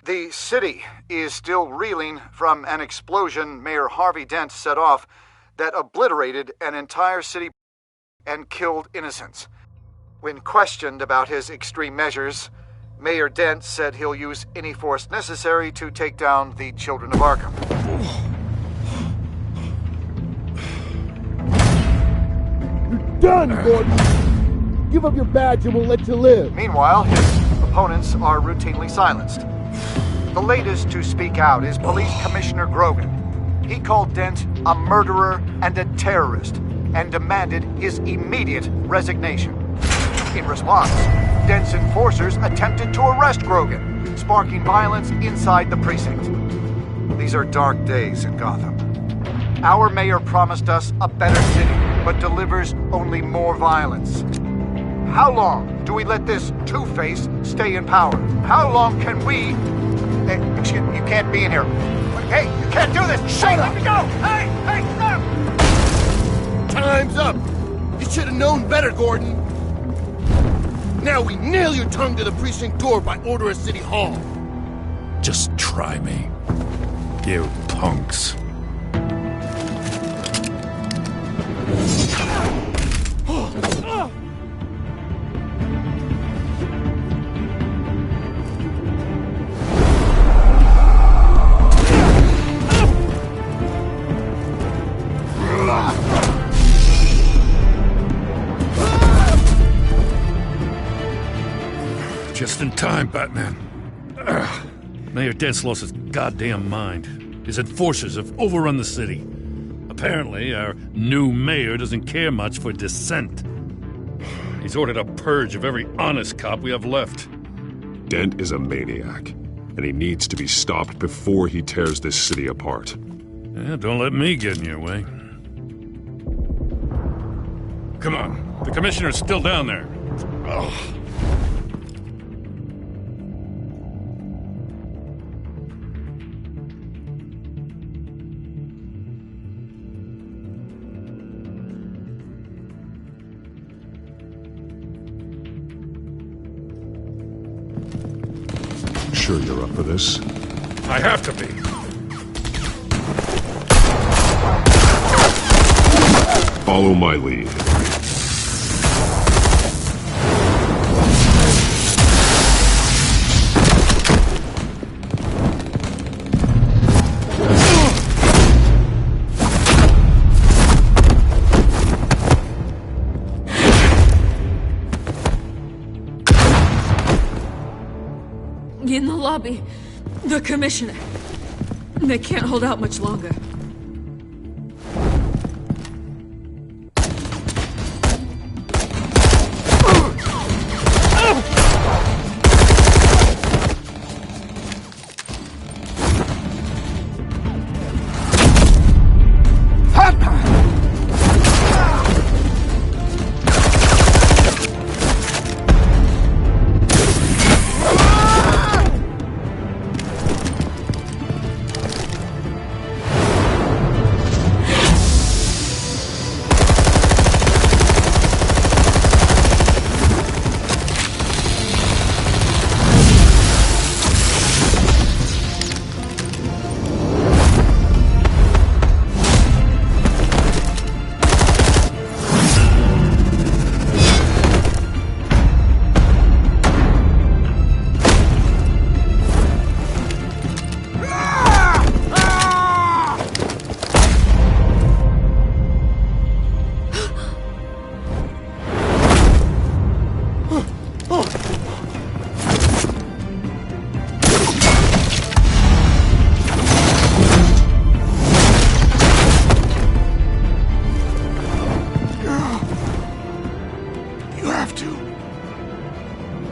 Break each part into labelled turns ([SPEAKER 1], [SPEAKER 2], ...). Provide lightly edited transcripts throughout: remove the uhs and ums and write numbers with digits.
[SPEAKER 1] The city is still reeling from an explosion Mayor Harvey Dent set off that obliterated an entire city and killed innocents. When questioned about his extreme measures, Mayor Dent said he'll use any force necessary to take down the Children of Arkham.
[SPEAKER 2] You're done, Gordon! Give up your badge and we'll let you live.
[SPEAKER 1] Meanwhile, his opponents are routinely silenced. The latest to speak out is Police Commissioner Grogan. He called Dent a murderer and a terrorist and demanded his immediate resignation. In response, Dent's enforcers attempted to arrest Grogan, sparking violence inside the precinct. These are dark days in Gotham. Our mayor promised us a better city, but delivers only more violence. How long do we let this Two-Face stay in power? How long can we... Excuse me, you can't be in here. Hey, you can't do this! Shut up! Let me go! Hey, stop!
[SPEAKER 2] Time's up! You should have known better, Gordon. Now we nail your tongue to the precinct door by order of City Hall.
[SPEAKER 3] Just try me, you punks. Just in time, Batman. Mayor Dent's lost his goddamn mind. His enforcers have overrun the city. Apparently, our new mayor doesn't care much for dissent. He's ordered a purge of every honest cop we have left.
[SPEAKER 4] Dent is a maniac, and he needs to be stopped before he tears this city apart.
[SPEAKER 3] Yeah, don't let me get in your way. Come on, the commissioner's still down there. Ugh.
[SPEAKER 4] Sure you're up for this?
[SPEAKER 3] I have to be.
[SPEAKER 4] Follow my lead.
[SPEAKER 5] In the lobby, the commissioner. They can't hold out much longer.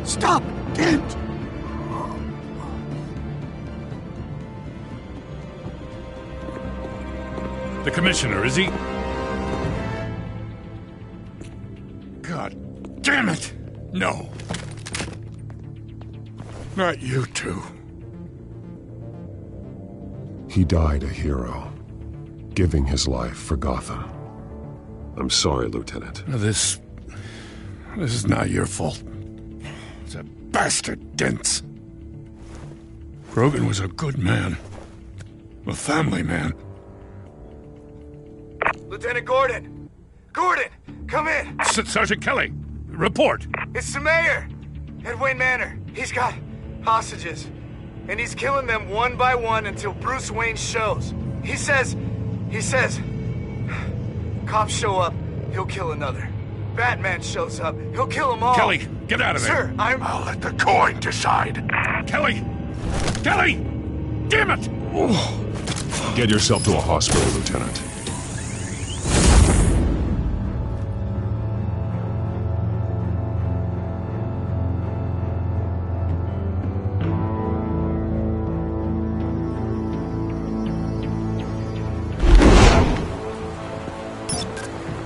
[SPEAKER 2] Stop, Dent!
[SPEAKER 3] The commissioner, is he?
[SPEAKER 6] God damn it! No. Not you two.
[SPEAKER 4] He died a hero, giving his life for Gotham. I'm sorry, Lieutenant.
[SPEAKER 6] This is not your fault. It's a bastard Dent's. Grogan was a good man. A family man.
[SPEAKER 7] Lieutenant Gordon! Gordon, come in!
[SPEAKER 3] Sergeant Kelly, report.
[SPEAKER 7] It's the mayor! At Wayne Manor. He's got hostages. And he's killing them one by one until Bruce Wayne shows. He says... Cops show up, he'll kill another. Batman shows up, he'll kill them all.
[SPEAKER 3] Kelly, get out of there.
[SPEAKER 7] Sir,
[SPEAKER 6] I'll let the coin decide.
[SPEAKER 3] Kelly! Kelly! Damn it!
[SPEAKER 4] Get yourself to a hospital, Lieutenant.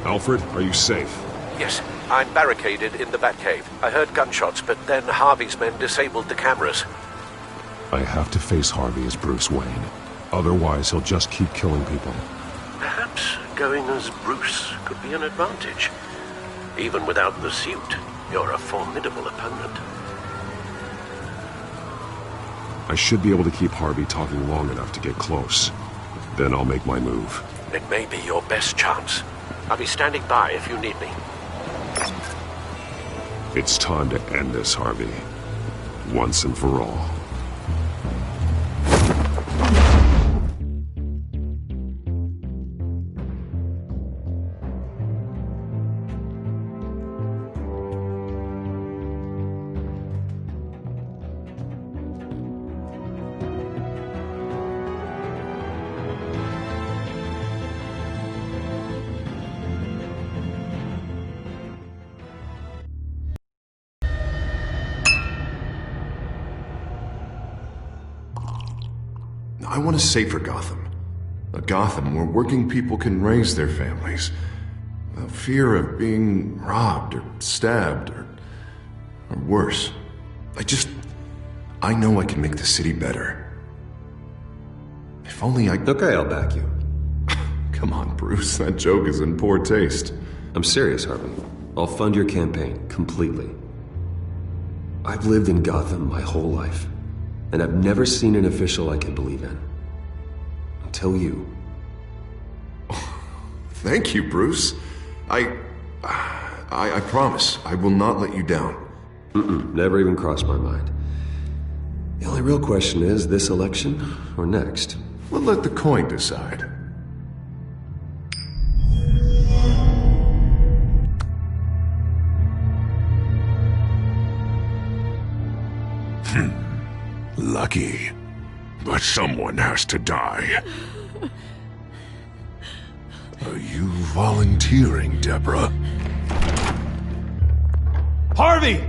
[SPEAKER 4] Alfred, are you safe?
[SPEAKER 8] Yes, I'm barricaded in the Batcave. I heard gunshots, but then Harvey's men disabled the cameras.
[SPEAKER 4] I have to face Harvey as Bruce Wayne. Otherwise, he'll just keep killing people.
[SPEAKER 8] Perhaps going as Bruce could be an advantage. Even without the suit, you're a formidable opponent.
[SPEAKER 4] I should be able to keep Harvey talking long enough to get close. Then I'll make my move.
[SPEAKER 8] It may be your best chance. I'll be standing by if you need me.
[SPEAKER 4] It's time to end this, Harvey. Once and for all.
[SPEAKER 9] I want a safer Gotham. A Gotham where working people can raise their families without fear of being robbed or stabbed or worse. I know I can make the city better. If only I...
[SPEAKER 10] Okay, I'll back you.
[SPEAKER 9] Come on, Bruce, that joke is in poor taste.
[SPEAKER 10] I'm serious, Harvey. I'll fund your campaign, completely. I've lived in Gotham my whole life, and I've never seen an official I can believe in. Until you.
[SPEAKER 9] Thank you, Bruce. I promise I will not let you down.
[SPEAKER 10] Never even crossed my mind. The only real question is, this election or next?
[SPEAKER 9] We'll let the coin decide.
[SPEAKER 6] Lucky. But someone has to die. Are you volunteering, Deborah?
[SPEAKER 3] Harvey!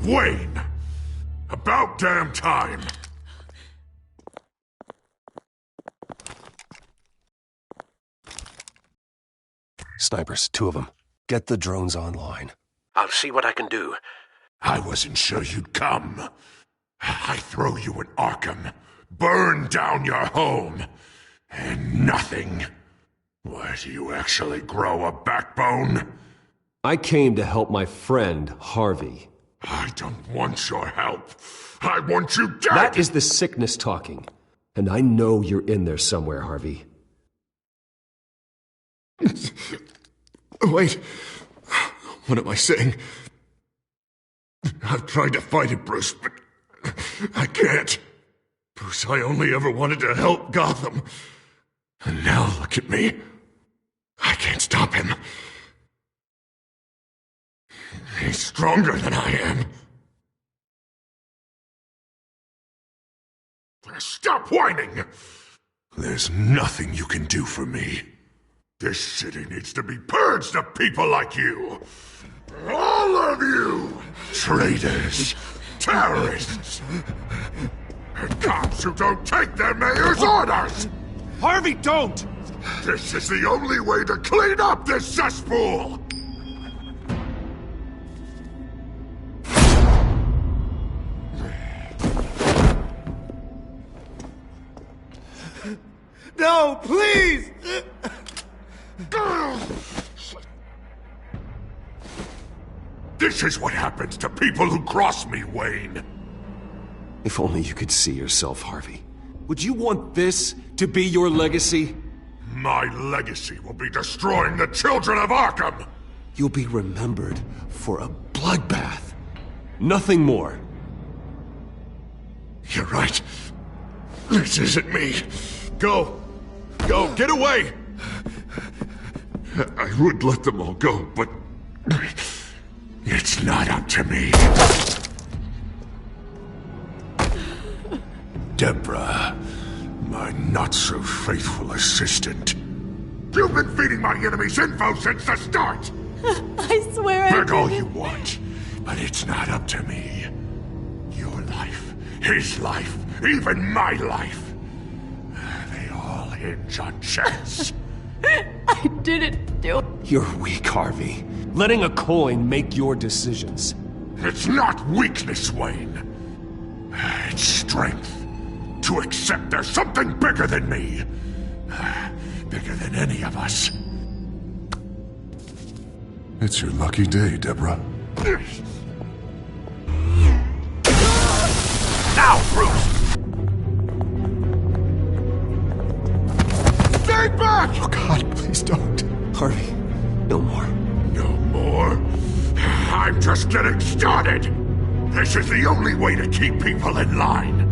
[SPEAKER 6] Wayne! About damn time!
[SPEAKER 10] Snipers, 2 of them. Get the drones online.
[SPEAKER 8] I'll see what I can do.
[SPEAKER 6] I wasn't sure you'd come. I throw you in Arkham, burn down your home, and nothing. Why, do you actually grow a backbone?
[SPEAKER 10] I came to help my friend, Harvey.
[SPEAKER 6] I don't want your help. I want you dead!
[SPEAKER 10] That is the sickness talking. And I know you're in there somewhere, Harvey.
[SPEAKER 9] Wait. What am I saying?
[SPEAKER 6] I've tried to fight it, Bruce, but I can't. Bruce, I only ever wanted to help Gotham. And now look at me. I can't stop him. He's stronger than I am. Stop whining! There's nothing you can do for me. This city needs to be purged of people like you. All of you! Traitors, terrorists, and cops who don't take their mayor's orders!
[SPEAKER 3] Harvey, don't!
[SPEAKER 6] This is the only way to clean up this cesspool!
[SPEAKER 7] No, please!
[SPEAKER 6] This is what happens to people who cross me, Wayne.
[SPEAKER 10] If only you could see yourself, Harvey. Would you want this to be your legacy?
[SPEAKER 6] My legacy will be destroying the children of Arkham!
[SPEAKER 10] You'll be remembered for a bloodbath. Nothing more.
[SPEAKER 6] You're right. This isn't me. Go! Go! Get away! I would let them all go, but... it's not up to me. Deborah, my not-so-faithful assistant. You've been feeding my enemies info since the start!
[SPEAKER 11] I swear I didn't.
[SPEAKER 6] Beg all you want, but it's not up to me. Your life, his life, even my life. They all hinge on chance.
[SPEAKER 11] I didn't do it.
[SPEAKER 10] You're weak, Harvey. Letting a coin make your decisions.
[SPEAKER 6] It's not weakness, Wayne. It's strength. To accept there's something bigger than me. Bigger than any of us.
[SPEAKER 4] It's your lucky day, Deborah.
[SPEAKER 6] Now, Bruce! Stay back!
[SPEAKER 4] Oh God, please don't.
[SPEAKER 10] Harvey, no more.
[SPEAKER 6] No more? I'm just getting started! This is the only way to keep people in line.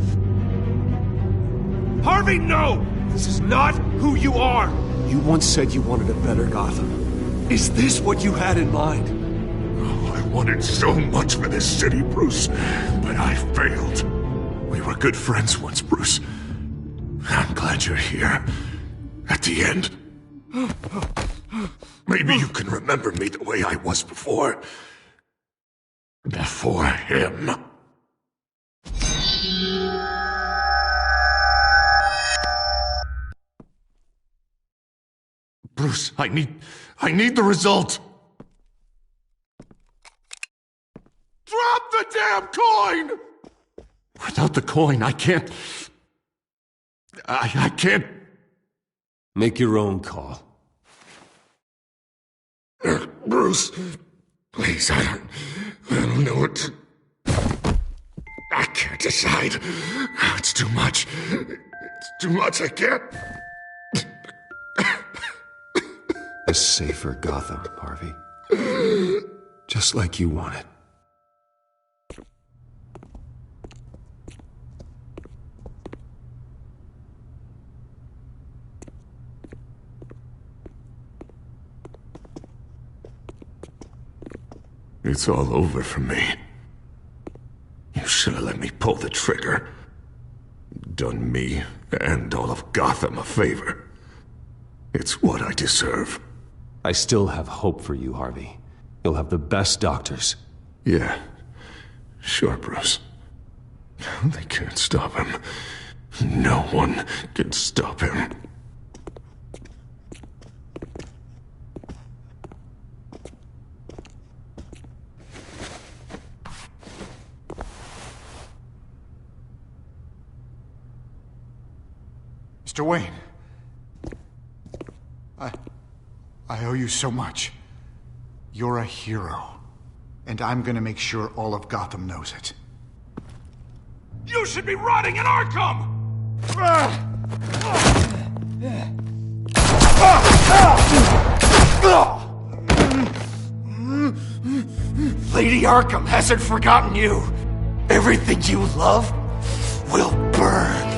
[SPEAKER 10] Harvey, no! This is not who you are! You once said you wanted a better Gotham. Is this what you had in mind?
[SPEAKER 6] Oh, I wanted so much for this city, Bruce, but I failed. We were good friends once, Bruce. I'm glad you're here. At the end. Maybe you can remember me the way I was before. Before him. Bruce, I need the result. Drop the damn coin! Without the coin, I can't... I can't...
[SPEAKER 10] Make your own call.
[SPEAKER 6] Bruce, please, I don't know what to... I can't decide. It's too much. It's too much, I can't...
[SPEAKER 10] A safer Gotham, Harvey. Just like you wanted.
[SPEAKER 6] It's all over for me. You should have let me pull the trigger. Done me and all of Gotham a favor. It's what I deserve.
[SPEAKER 10] I still have hope for you, Harvey. You'll have the best doctors.
[SPEAKER 6] Yeah, sure, Bruce. They can't stop him. No one can stop him.
[SPEAKER 1] Mr. Wayne. I owe you so much. You're a hero. And I'm gonna make sure all of Gotham knows it.
[SPEAKER 3] You should be rotting in Arkham!
[SPEAKER 7] Lady Arkham hasn't forgotten you. Everything you love will burn.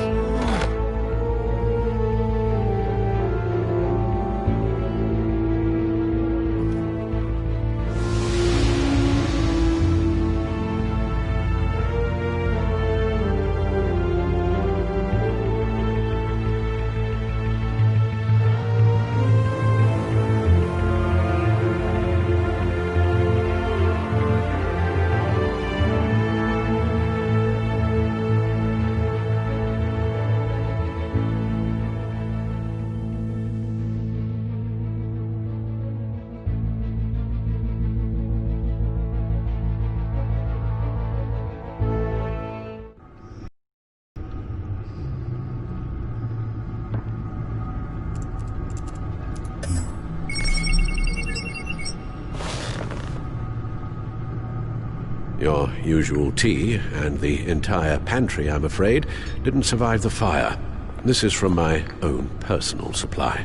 [SPEAKER 8] Your usual tea and the entire pantry, I'm afraid, didn't survive the fire. This is from my own personal supply.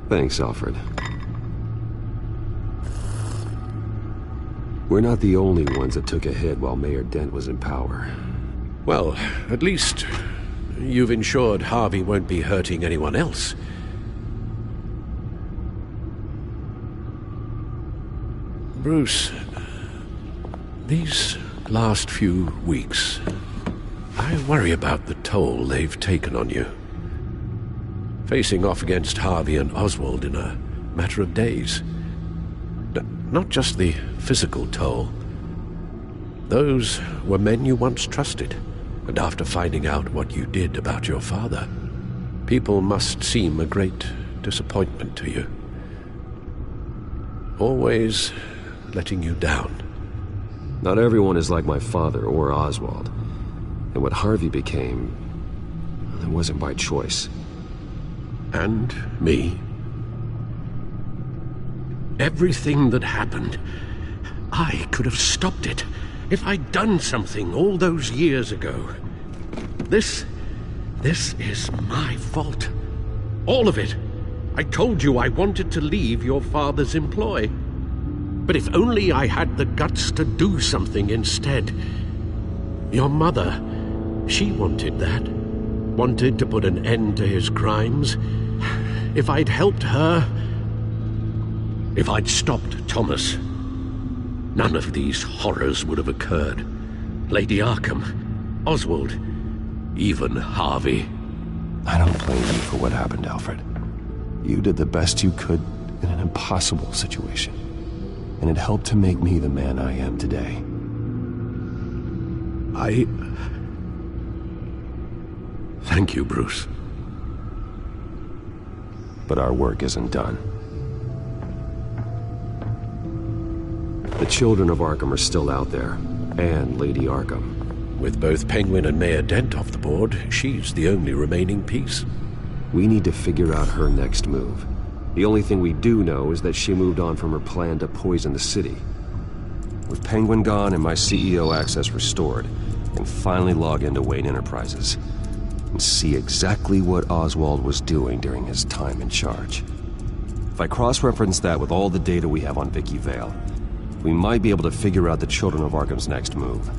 [SPEAKER 10] Thanks, Alfred. We're not the only ones that took a hit while Mayor Dent was in power.
[SPEAKER 8] Well, at least you've ensured Harvey won't be hurting anyone else. Bruce, these last few weeks, I worry about the toll they've taken on you. Facing off against Harvey and Oswald in a matter of days. Not just the physical toll. Those were men you once trusted, and after finding out what you did about your father, people must seem a great disappointment to you. Always letting you down.
[SPEAKER 10] Not everyone is like my father or Oswald. And what Harvey became, it wasn't by choice.
[SPEAKER 8] And me. Everything that happened, I could have stopped it if I'd done something all those years ago. This is my fault. All of it. I told you I wanted to leave your father's employ. But if only I had the guts to do something instead. Your mother, she wanted that. Wanted to put an end to his crimes. If I'd helped her, if I'd stopped Thomas, none of these horrors would have occurred. Lady Arkham, Oswald, even Harvey.
[SPEAKER 10] I don't blame you for what happened, Alfred. You did the best you could in an impossible situation. And it helped to make me the man I am today.
[SPEAKER 8] Thank you, Bruce.
[SPEAKER 10] But our work isn't done. The children of Arkham are still out there, and Lady Arkham.
[SPEAKER 8] With both Penguin and Mayor Dent off the board, she's the only remaining piece.
[SPEAKER 10] We need to figure out her next move. The only thing we do know is that she moved on from her plan to poison the city. With Penguin gone and my CEO access restored, I can finally log into Wayne Enterprises and see exactly what Oswald was doing during his time in charge. If I cross-reference that with all the data we have on Vicky Vale, we might be able to figure out the Children of Arkham's next move.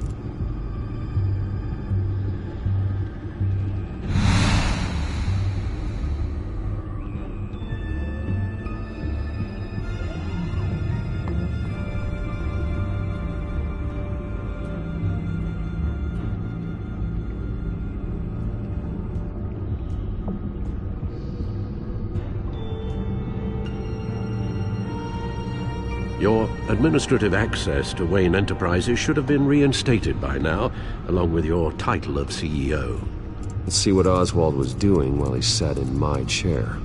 [SPEAKER 8] Your administrative access to Wayne Enterprises should have been reinstated by now, along with your title of CEO.
[SPEAKER 10] Let's see what Oswald was doing while he sat in my chair.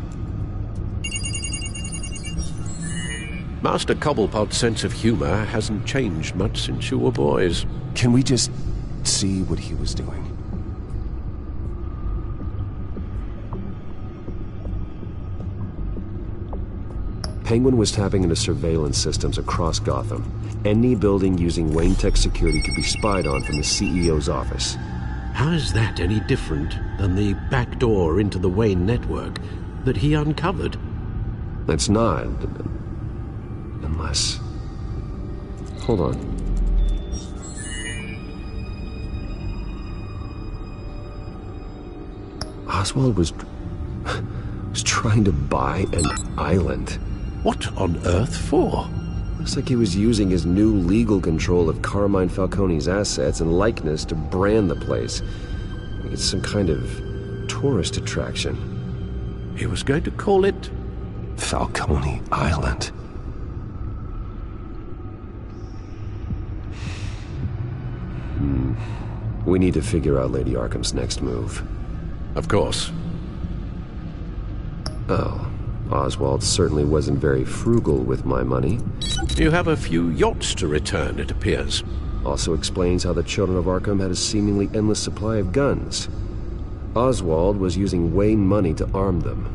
[SPEAKER 8] Master Cobblepot's sense of humor hasn't changed much since you were boys.
[SPEAKER 10] Can we just see what he was doing? Penguin was tapping into surveillance systems across Gotham. Any building using Wayne Tech security could be spied on from the CEO's office.
[SPEAKER 8] How is that any different than the back door into the Wayne network that he uncovered?
[SPEAKER 10] That's not. Unless... Hold on. Oswald was trying to buy an island.
[SPEAKER 8] What on earth for?
[SPEAKER 10] Looks like he was using his new legal control of Carmine Falcone's assets and likeness to brand the place. It's some kind of tourist attraction.
[SPEAKER 8] He was going to call it...
[SPEAKER 10] Falcone Island. We need to figure out Lady Arkham's next move.
[SPEAKER 8] Of course.
[SPEAKER 10] Oh. Oswald certainly wasn't very frugal with my money.
[SPEAKER 8] You have a few yachts to return, it appears.
[SPEAKER 10] Also explains how the Children of Arkham had a seemingly endless supply of guns. Oswald was using Wayne money to arm them.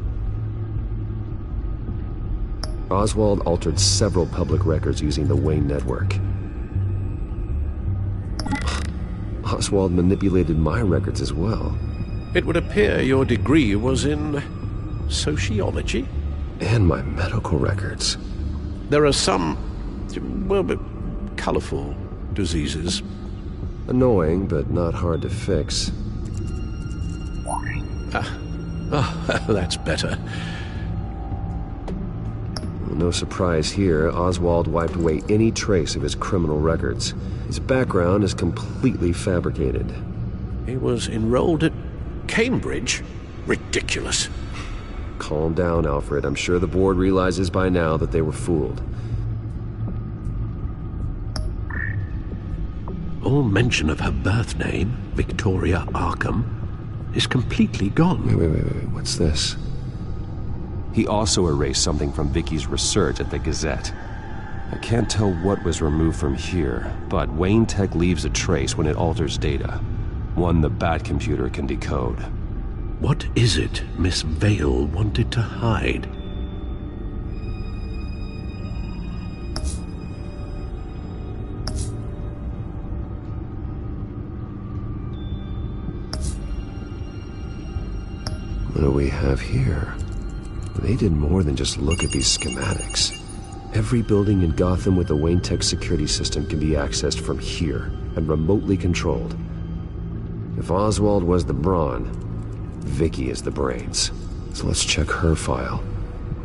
[SPEAKER 10] Oswald altered several public records using the Wayne network. Oswald manipulated my records as well.
[SPEAKER 8] It would appear your degree was in sociology?
[SPEAKER 10] And my medical records.
[SPEAKER 8] There are some, well, colorful diseases.
[SPEAKER 10] Annoying, but not hard to fix.
[SPEAKER 8] That's better.
[SPEAKER 10] No surprise here, Oswald wiped away any trace of his criminal records. His background is completely fabricated.
[SPEAKER 8] He was enrolled at Cambridge? Ridiculous.
[SPEAKER 10] Calm down, Alfred. I'm sure the board realizes by now that they were fooled.
[SPEAKER 8] All mention of her birth name, Victoria Arkham, is completely gone.
[SPEAKER 10] Wait. What's this? He also erased something from Vicky's research at the Gazette. I can't tell what was removed from here, but Wayne Tech leaves a trace when it alters data. One the Bat computer can decode.
[SPEAKER 8] What is it Miss Vale wanted to hide?
[SPEAKER 10] What do we have here? They did more than just look at these schematics. Every building in Gotham with the Wayne Tech security system can be accessed from here and remotely controlled. If Oswald was the brawn, Vicky is the brains. So let's check her file.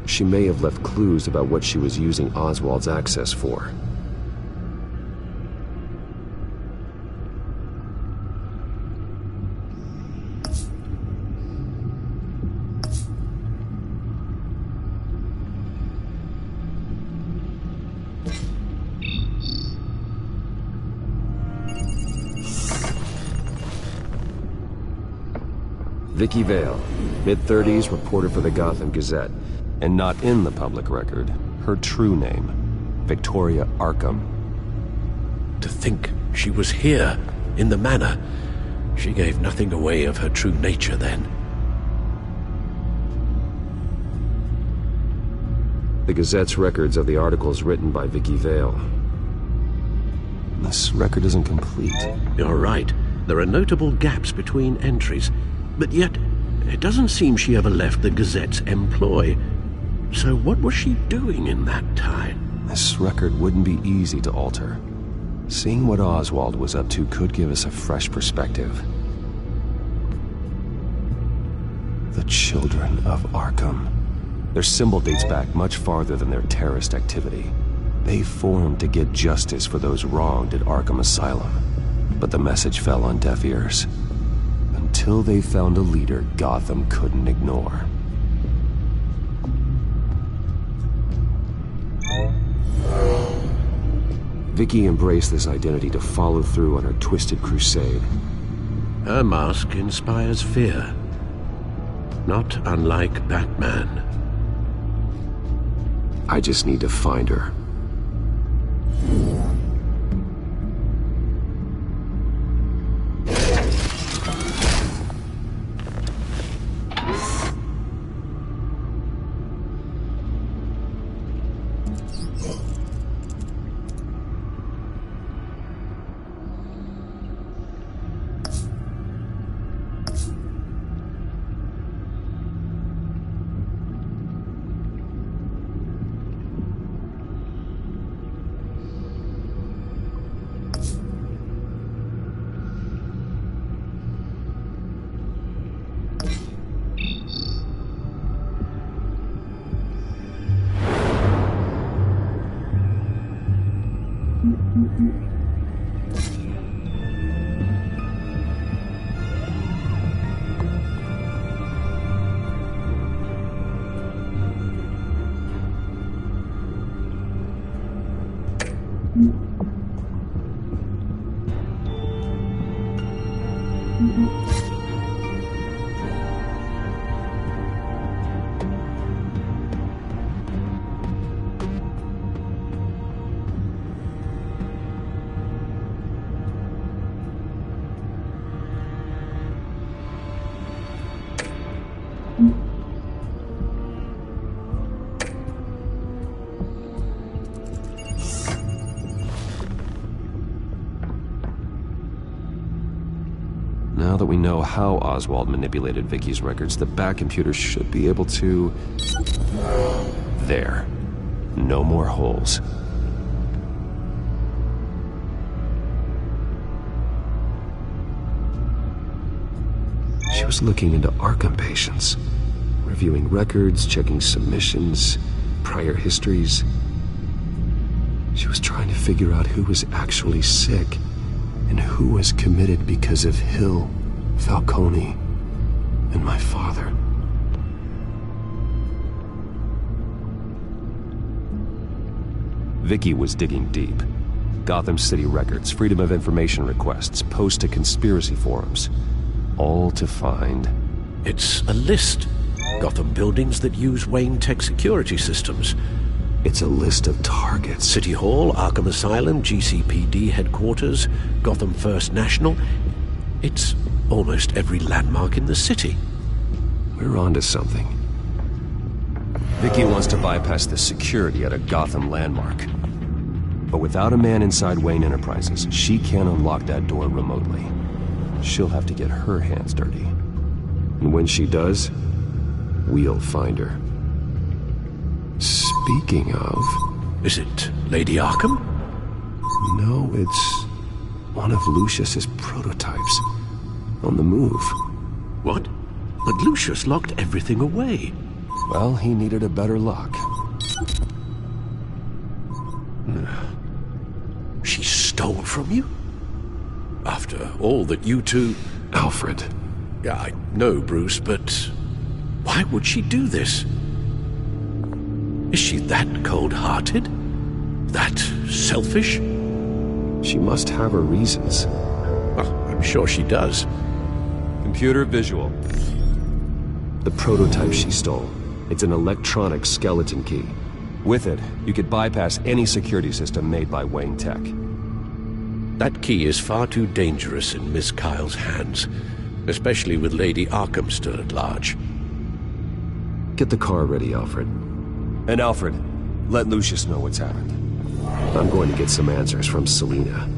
[SPEAKER 10] She may have left clues about what she was using Oswald's access for. Vicky Vale, mid-30s, reporter for the Gotham Gazette, and not in the public record. Her true name, Victoria Arkham.
[SPEAKER 8] To think she was here, in the manor. She gave nothing away of her true nature then.
[SPEAKER 10] The Gazette's records of the articles written by Vicky Vale. This record isn't complete.
[SPEAKER 8] You're right. There are notable gaps between entries. But yet, it doesn't seem she ever left the Gazette's employ. So what was she doing in that time?
[SPEAKER 10] This record wouldn't be easy to alter. Seeing what Oswald was up to could give us a fresh perspective. The Children of Arkham. Their symbol dates back much farther than their terrorist activity. They formed to get justice for those wronged at Arkham Asylum. But the message fell on deaf ears. Until they found a leader Gotham couldn't ignore. Vicky embraced this identity to follow through on her twisted crusade.
[SPEAKER 8] Her mask inspires fear. Not unlike Batman.
[SPEAKER 10] I just need to find her. know how Oswald manipulated Vicky's records, the back computer should be able to... There. No more holes. She was looking into Arkham patients, reviewing records, checking submissions, prior histories. She was trying to figure out who was actually sick and who was committed because of Hill, Falcone, and my father. Vicky was digging deep. Gotham City records, Freedom of Information requests, posts to conspiracy forums. All to find...
[SPEAKER 8] It's a list. Gotham buildings that use Wayne Tech security systems.
[SPEAKER 10] It's a list of targets.
[SPEAKER 8] City Hall, Arkham Asylum, GCPD headquarters, Gotham First National. It's almost every landmark in the city.
[SPEAKER 10] We're onto something. Vicky wants to bypass the security at a Gotham landmark. But without a man inside Wayne Enterprises, she can't unlock that door remotely. She'll have to get her hands dirty. And when she does, we'll find her. Speaking of...
[SPEAKER 8] Is it Lady Arkham?
[SPEAKER 10] No, it's one of Lucius's prototypes. On the move.
[SPEAKER 8] What? But Lucius locked everything away.
[SPEAKER 10] Well, he needed a better lock.
[SPEAKER 8] She stole from you? After all that you two...
[SPEAKER 10] Alfred.
[SPEAKER 8] Yeah, I know, Bruce, but... why would she do this? Is she that cold-hearted? That selfish?
[SPEAKER 10] She must have her reasons.
[SPEAKER 8] Well, I'm sure she does.
[SPEAKER 10] Computer visual. The prototype she stole. It's an electronic skeleton key. With it, you could bypass any security system made by Wayne Tech.
[SPEAKER 8] That key is far too dangerous in Miss Kyle's hands, especially with Lady Arkham still at large.
[SPEAKER 10] Get the car ready, Alfred. And Alfred, let Lucius know what's happened. I'm going to get some answers from Selina.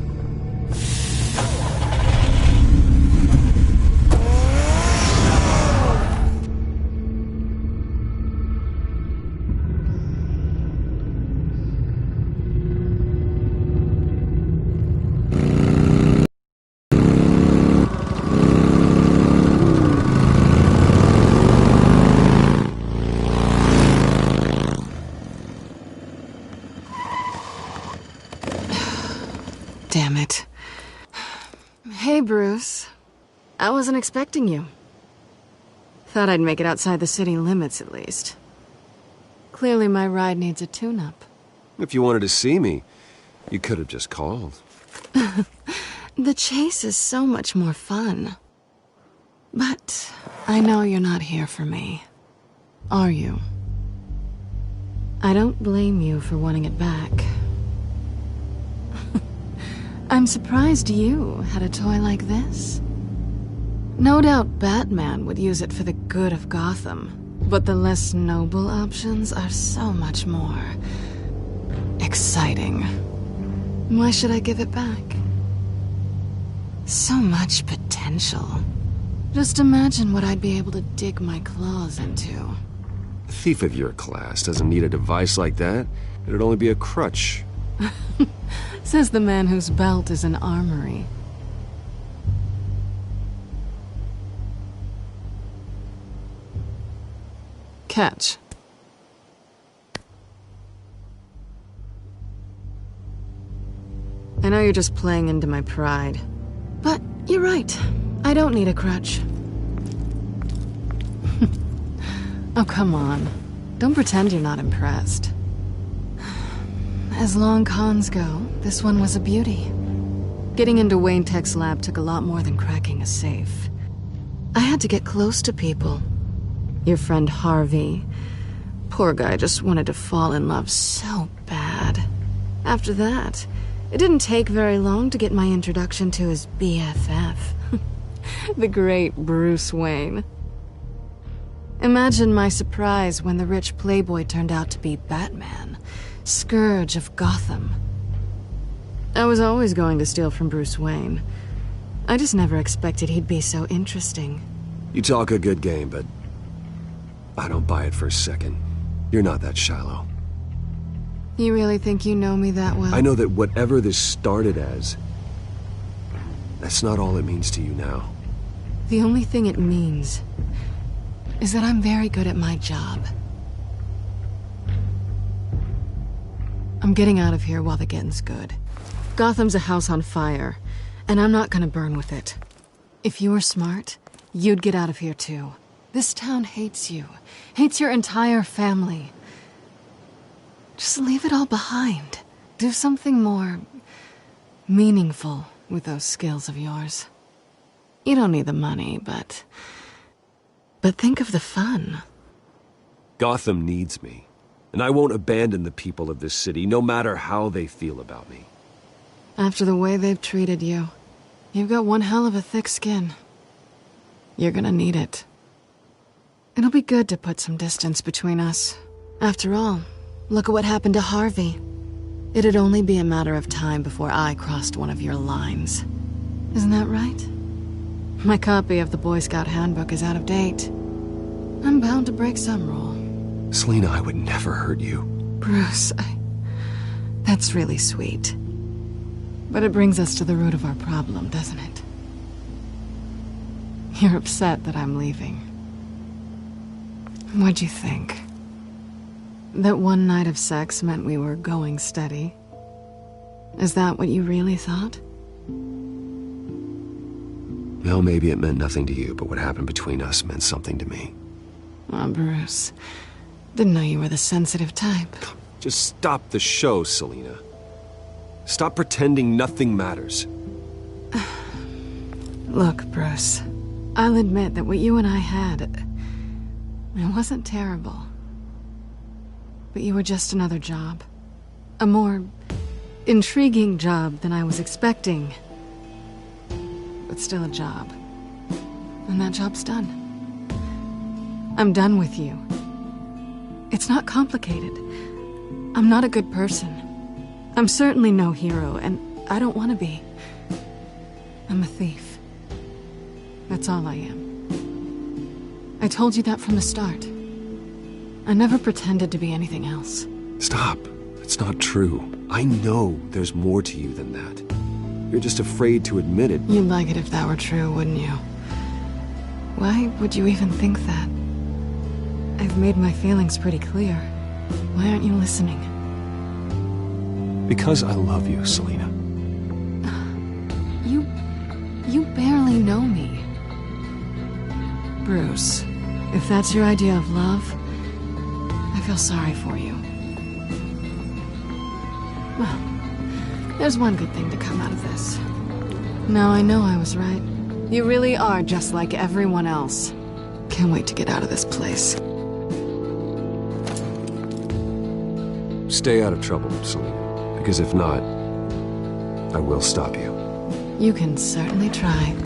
[SPEAKER 12] Damn it. Hey, Bruce. I wasn't expecting you. Thought I'd make it outside the city limits, at least. Clearly my ride needs a tune-up.
[SPEAKER 10] If you wanted to see me, you could have just called.
[SPEAKER 12] The chase is so much more fun. But I know you're not here for me. Are you? I don't blame you for wanting it back. I'm surprised you had a toy like this. No doubt Batman would use it for the good of Gotham, but the less noble options are so much more exciting. Why should I give it back? So much potential. Just imagine what I'd be able to dig my claws into.
[SPEAKER 10] A thief of your class doesn't need a device like that. It'd only be a crutch.
[SPEAKER 12] Says the man whose belt is an armory. Catch. I know you're just playing into my pride, but you're right. I don't need a crutch. Oh, come on. Don't pretend you're not impressed. As long cons go, this one was a beauty. Getting into Wayne Tech's lab took a lot more than cracking a safe. I had to get close to people. Your friend Harvey. Poor guy just wanted to fall in love so bad. After that, it didn't take very long to get my introduction to his BFF. The great Bruce Wayne. Imagine my surprise when the rich playboy turned out to be Batman. Scourge of Gotham. I was always going to steal from Bruce Wayne. I just never expected he'd be so interesting.
[SPEAKER 10] You talk a good game, but I don't buy it for a second. You're not that shallow.
[SPEAKER 12] You really think you know me that well?
[SPEAKER 10] I know that whatever this started as, that's not all it means to you now.
[SPEAKER 12] The only thing it means is that I'm very good at my job. I'm getting out of here while the getting's good. Gotham's a house on fire, and I'm not gonna burn with it. If you were smart, you'd get out of here too. This town hates you, hates your entire family. Just leave it all behind. Do something more meaningful with those skills of yours. You don't need the money, but think of the fun.
[SPEAKER 10] Gotham needs me, and I won't abandon the people of this city, no matter how they feel about me.
[SPEAKER 12] After the way they've treated you, you've got one hell of a thick skin. You're gonna need it. It'll be good to put some distance between us. After all, look at what happened to Harvey. It'd only be a matter of time before I crossed one of your lines. Isn't that right? My copy of the Boy Scout Handbook is out of date. I'm bound to break some rule.
[SPEAKER 10] Selina, I would never hurt you.
[SPEAKER 12] Bruce, that's really sweet. But it brings us to the root of our problem, doesn't it? You're upset that I'm leaving. What'd you think? That one night of sex meant we were going steady? Is that what you really thought?
[SPEAKER 10] Well, maybe it meant nothing to you, but what happened between us meant something to me.
[SPEAKER 12] Oh, Bruce. Didn't know you were the sensitive type.
[SPEAKER 10] Just stop the show, Selina. Stop pretending nothing matters.
[SPEAKER 12] Look, Bruce. I'll admit that what you and I had, it wasn't terrible. But you were just another job. A more intriguing job than I was expecting. But still a job. And that job's done. I'm done with you. It's not complicated. I'm not a good person. I'm certainly no hero, and I don't want to be. I'm a thief. That's all I am. I told you that from the start. I never pretended to be anything else.
[SPEAKER 10] Stop. It's not true. I know there's more to you than that. You're just afraid to admit it.
[SPEAKER 12] You'd like it if that were true, wouldn't you? Why would you even think that? I've made my feelings pretty clear. Why aren't you listening?
[SPEAKER 10] Because I love you, Selina.
[SPEAKER 12] You barely know me. Bruce, if that's your idea of love, I feel sorry for you. Well, there's one good thing to come out of this. Now I know I was right. You really are just like everyone else. Can't wait to get out of this place.
[SPEAKER 10] Stay out of trouble, Selina. Because if not, I will stop you.
[SPEAKER 12] You can certainly try.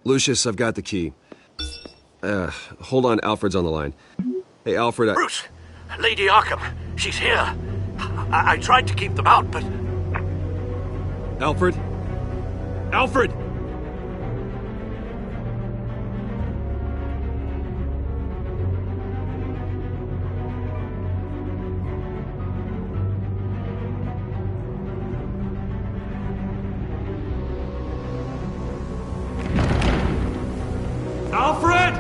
[SPEAKER 10] Lucius, I've got the key. Hold on, Alfred's on the line. Hey, Alfred,
[SPEAKER 8] Bruce! Lady Arkham, she's here. I tried to keep them out, but...
[SPEAKER 10] Alfred? Alfred!
[SPEAKER 8] Alfred!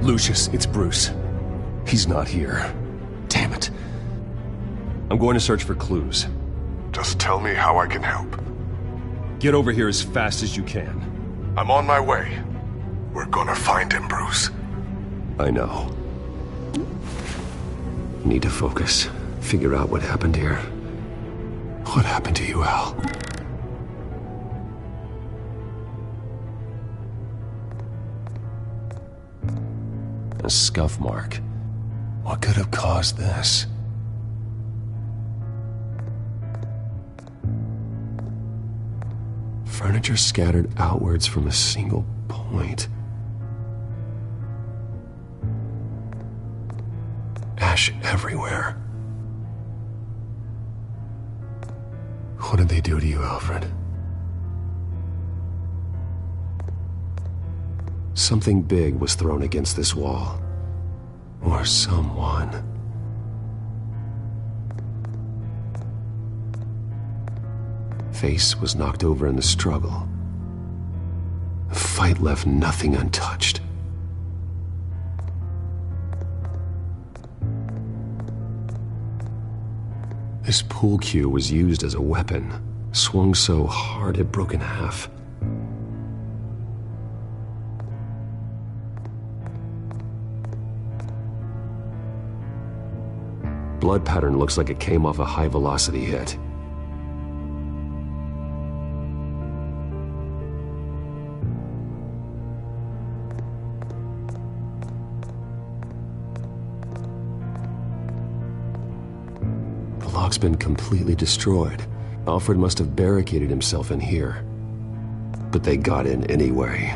[SPEAKER 10] Lucius, it's Bruce. He's not here. Damn it. I'm going to search for clues.
[SPEAKER 6] Just tell me how I can help.
[SPEAKER 10] Get over here as fast as you can.
[SPEAKER 6] I'm on my way. We're gonna find him, Bruce.
[SPEAKER 10] I know. Need to focus. Figure out what happened here.
[SPEAKER 6] What happened to you, Al?
[SPEAKER 10] A scuff mark. What could have caused this?
[SPEAKER 9] Furniture scattered outwards from a single point. Ash everywhere. What did they do to you, Alfred? Something big was thrown against this wall. Or someone. Face was knocked over in the struggle. The fight left nothing untouched. This pool cue was used as a weapon, swung so hard it broke in half. Blood pattern looks like it came off a high-velocity hit. The lock's been completely destroyed. Alfred must have barricaded himself in here. But they got in anyway.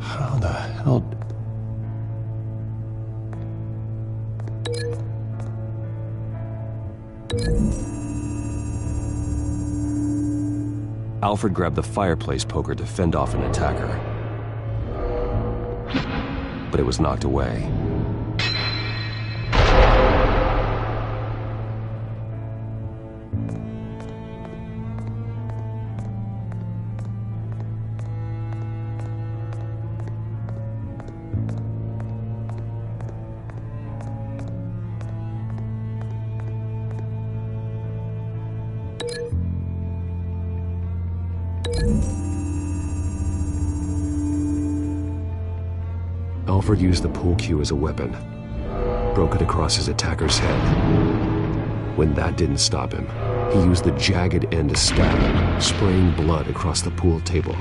[SPEAKER 9] How the hell...
[SPEAKER 10] Alfred grabbed the fireplace poker to fend off an attacker. But it was knocked away.
[SPEAKER 9] Alfred used the pool cue as a weapon, broke it across his attacker's head. When that didn't stop him, he used the jagged end to stab him, spraying blood across the pool table.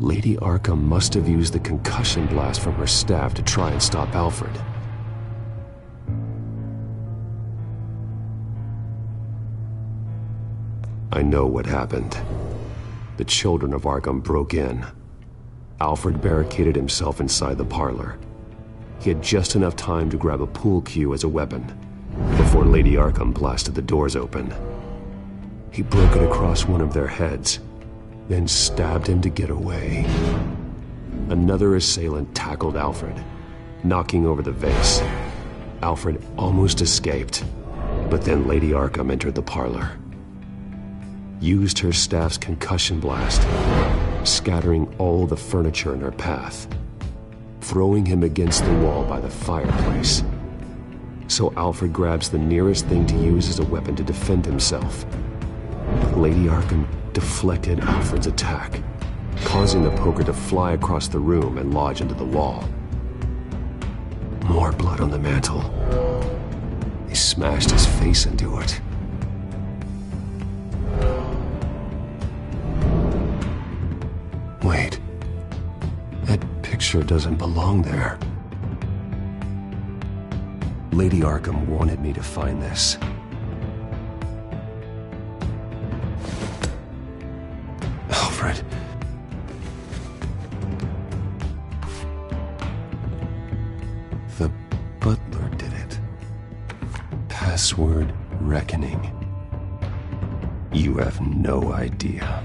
[SPEAKER 9] Lady Arkham must have used the concussion blast from her staff to try and stop Alfred. I know what happened. The children of Arkham broke in. Alfred barricaded himself inside the parlor. He had just enough time to grab a pool cue as a weapon before Lady Arkham blasted the doors open. He broke it across one of their heads, then stabbed him to get away. Another assailant tackled Alfred, knocking over the vase. Alfred almost escaped, but then Lady Arkham entered the parlor. Used her staff's concussion blast, scattering all the furniture in her path, throwing him against the wall by the fireplace. So Alfred grabs the nearest thing to use as a weapon to defend himself. But Lady Arkham deflected Alfred's attack, causing the poker to fly across the room and lodge into the wall. More blood on the mantel. He smashed his face into it. Wait. That picture doesn't belong there. Lady Arkham wanted me to find this. Alfred.
[SPEAKER 10] The butler did it. Password reckoning. You have no idea.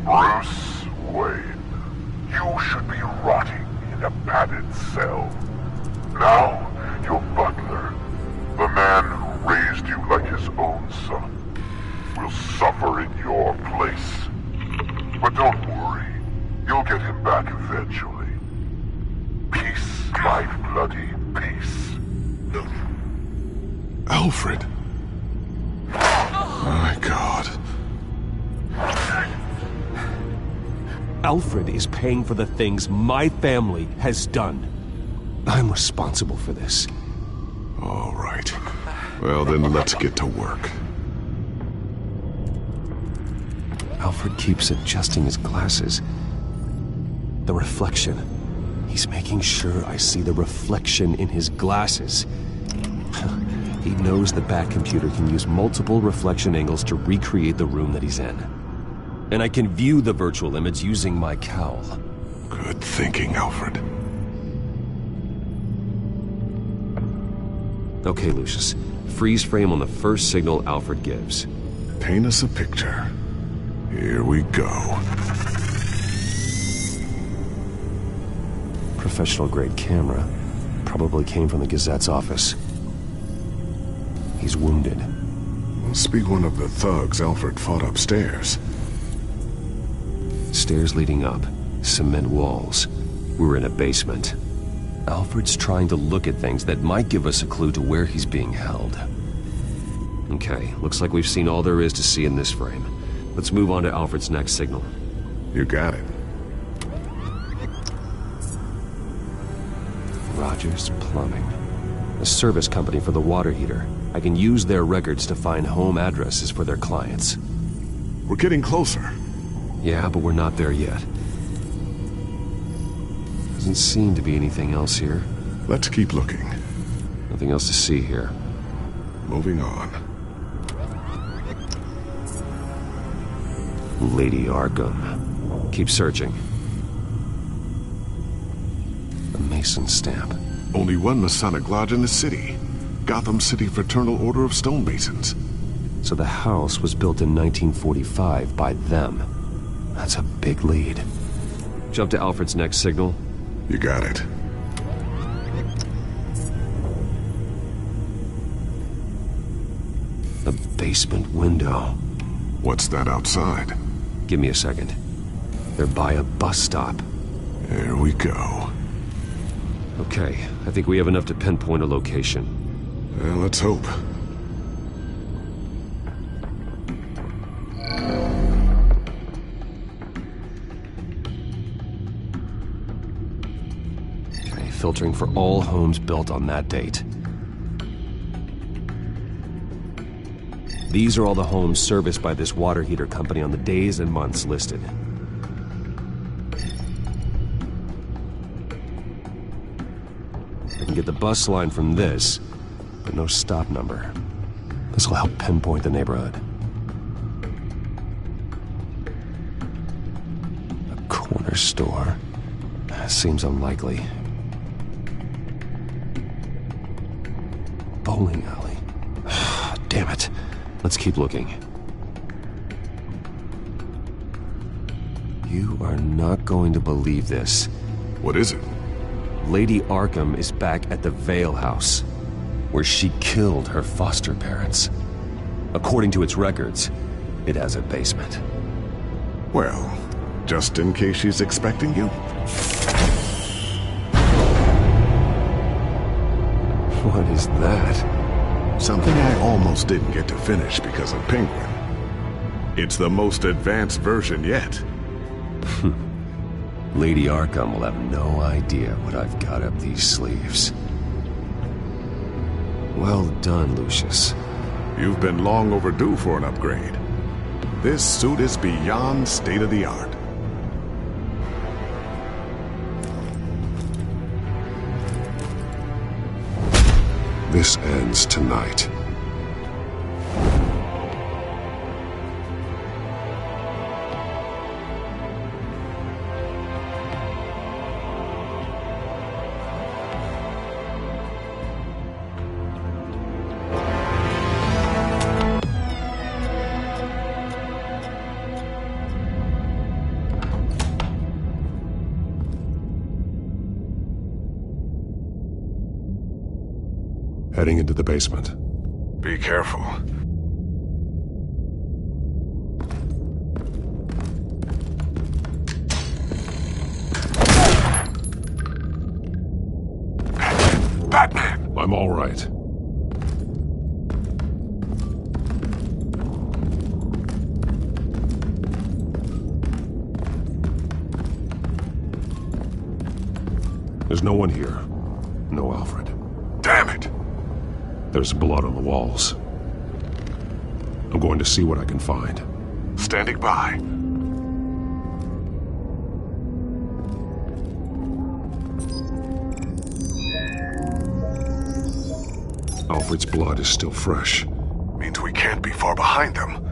[SPEAKER 6] Bruce Wayne, you should be rotting in a padded cell. Now, your butler, the man who raised you like his own son, will suffer in your place. But don't worry, you'll get him back eventually. Peace, my bloody peace.
[SPEAKER 4] Alfred! My God.
[SPEAKER 10] Alfred is paying for the things my family has done. I'm responsible for this.
[SPEAKER 4] All right. Well, then let's get to work.
[SPEAKER 10] Alfred keeps adjusting his glasses. The reflection. He's making sure I see the reflection in his glasses. He knows the back computer can use multiple reflection angles to recreate the room that he's in. And I can view the virtual image using my cowl.
[SPEAKER 4] Good thinking, Alfred.
[SPEAKER 10] Okay, Lucius. Freeze frame on the first signal Alfred gives.
[SPEAKER 4] Paint us a picture. Here we go.
[SPEAKER 10] Professional-grade camera. Probably came from the Gazette's office. He's wounded.
[SPEAKER 4] Must be one of the thugs Alfred fought upstairs.
[SPEAKER 10] Stairs leading up. Cement walls. We're in a basement. Alfred's trying to look at things that might give us a clue to where he's being held. Okay, looks like we've seen all there is to see in this frame. Let's move on to Alfred's next signal.
[SPEAKER 4] You got it.
[SPEAKER 10] Rogers Plumbing. A service company for the water heater. I can use their records to find home addresses for their clients.
[SPEAKER 4] We're getting closer.
[SPEAKER 10] Yeah, but we're not there yet. Doesn't seem to be anything else here.
[SPEAKER 4] Let's keep looking.
[SPEAKER 10] Nothing else to see here.
[SPEAKER 4] Moving on.
[SPEAKER 10] Lady Arkham. Keep searching. A Mason stamp.
[SPEAKER 4] Only one Masonic lodge in the city. Gotham City Fraternal Order of Stonemasons.
[SPEAKER 10] So the house was built in 1945 by them. That's a big lead. Jump to Alfred's next signal.
[SPEAKER 4] You got it.
[SPEAKER 10] A basement window.
[SPEAKER 4] What's that outside?
[SPEAKER 10] Give me a second. They're by a bus stop.
[SPEAKER 4] There we go.
[SPEAKER 10] Okay, I think we have enough to pinpoint a location.
[SPEAKER 4] Well, let's hope.
[SPEAKER 10] Okay, filtering for all homes built on that date. These are all the homes serviced by this water heater company on the days and months listed. I can get the bus line from this, but no stop number. This will help pinpoint the neighborhood. A corner store. Seems unlikely. Bowling alley. Damn it. Let's keep looking. You are not going to believe this.
[SPEAKER 4] What is it?
[SPEAKER 10] Lady Arkham is back at the Vale House, where she killed her foster parents. According to its records, it has a basement.
[SPEAKER 4] Well, just in case she's expecting you.
[SPEAKER 10] What is that?
[SPEAKER 4] Something I almost didn't get to finish because of Penguin. It's the most advanced version yet.
[SPEAKER 10] Lady Arkham will have no idea what I've got up these sleeves. Well done, Lucius.
[SPEAKER 13] You've been long overdue for an upgrade. This suit is beyond state-of-the-art.
[SPEAKER 4] This ends tonight. Heading into the basement.
[SPEAKER 13] Be careful.
[SPEAKER 6] Batman!
[SPEAKER 4] I'm all right. There's no one here. No Alfred.
[SPEAKER 6] Damn it!
[SPEAKER 4] There's blood on the walls. I'm going to see what I can find.
[SPEAKER 6] Standing by.
[SPEAKER 4] Alfred's blood is still fresh.
[SPEAKER 6] Means we can't be far behind them.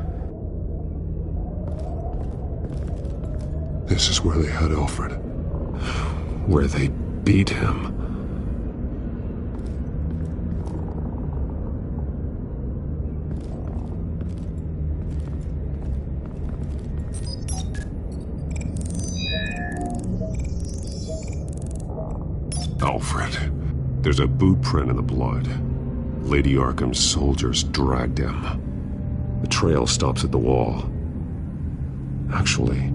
[SPEAKER 4] This is where they had Alfred. Where they beat him. Alfred. There's a boot print in the blood. Lady Arkham's soldiers dragged him. The trail stops at the wall. Actually,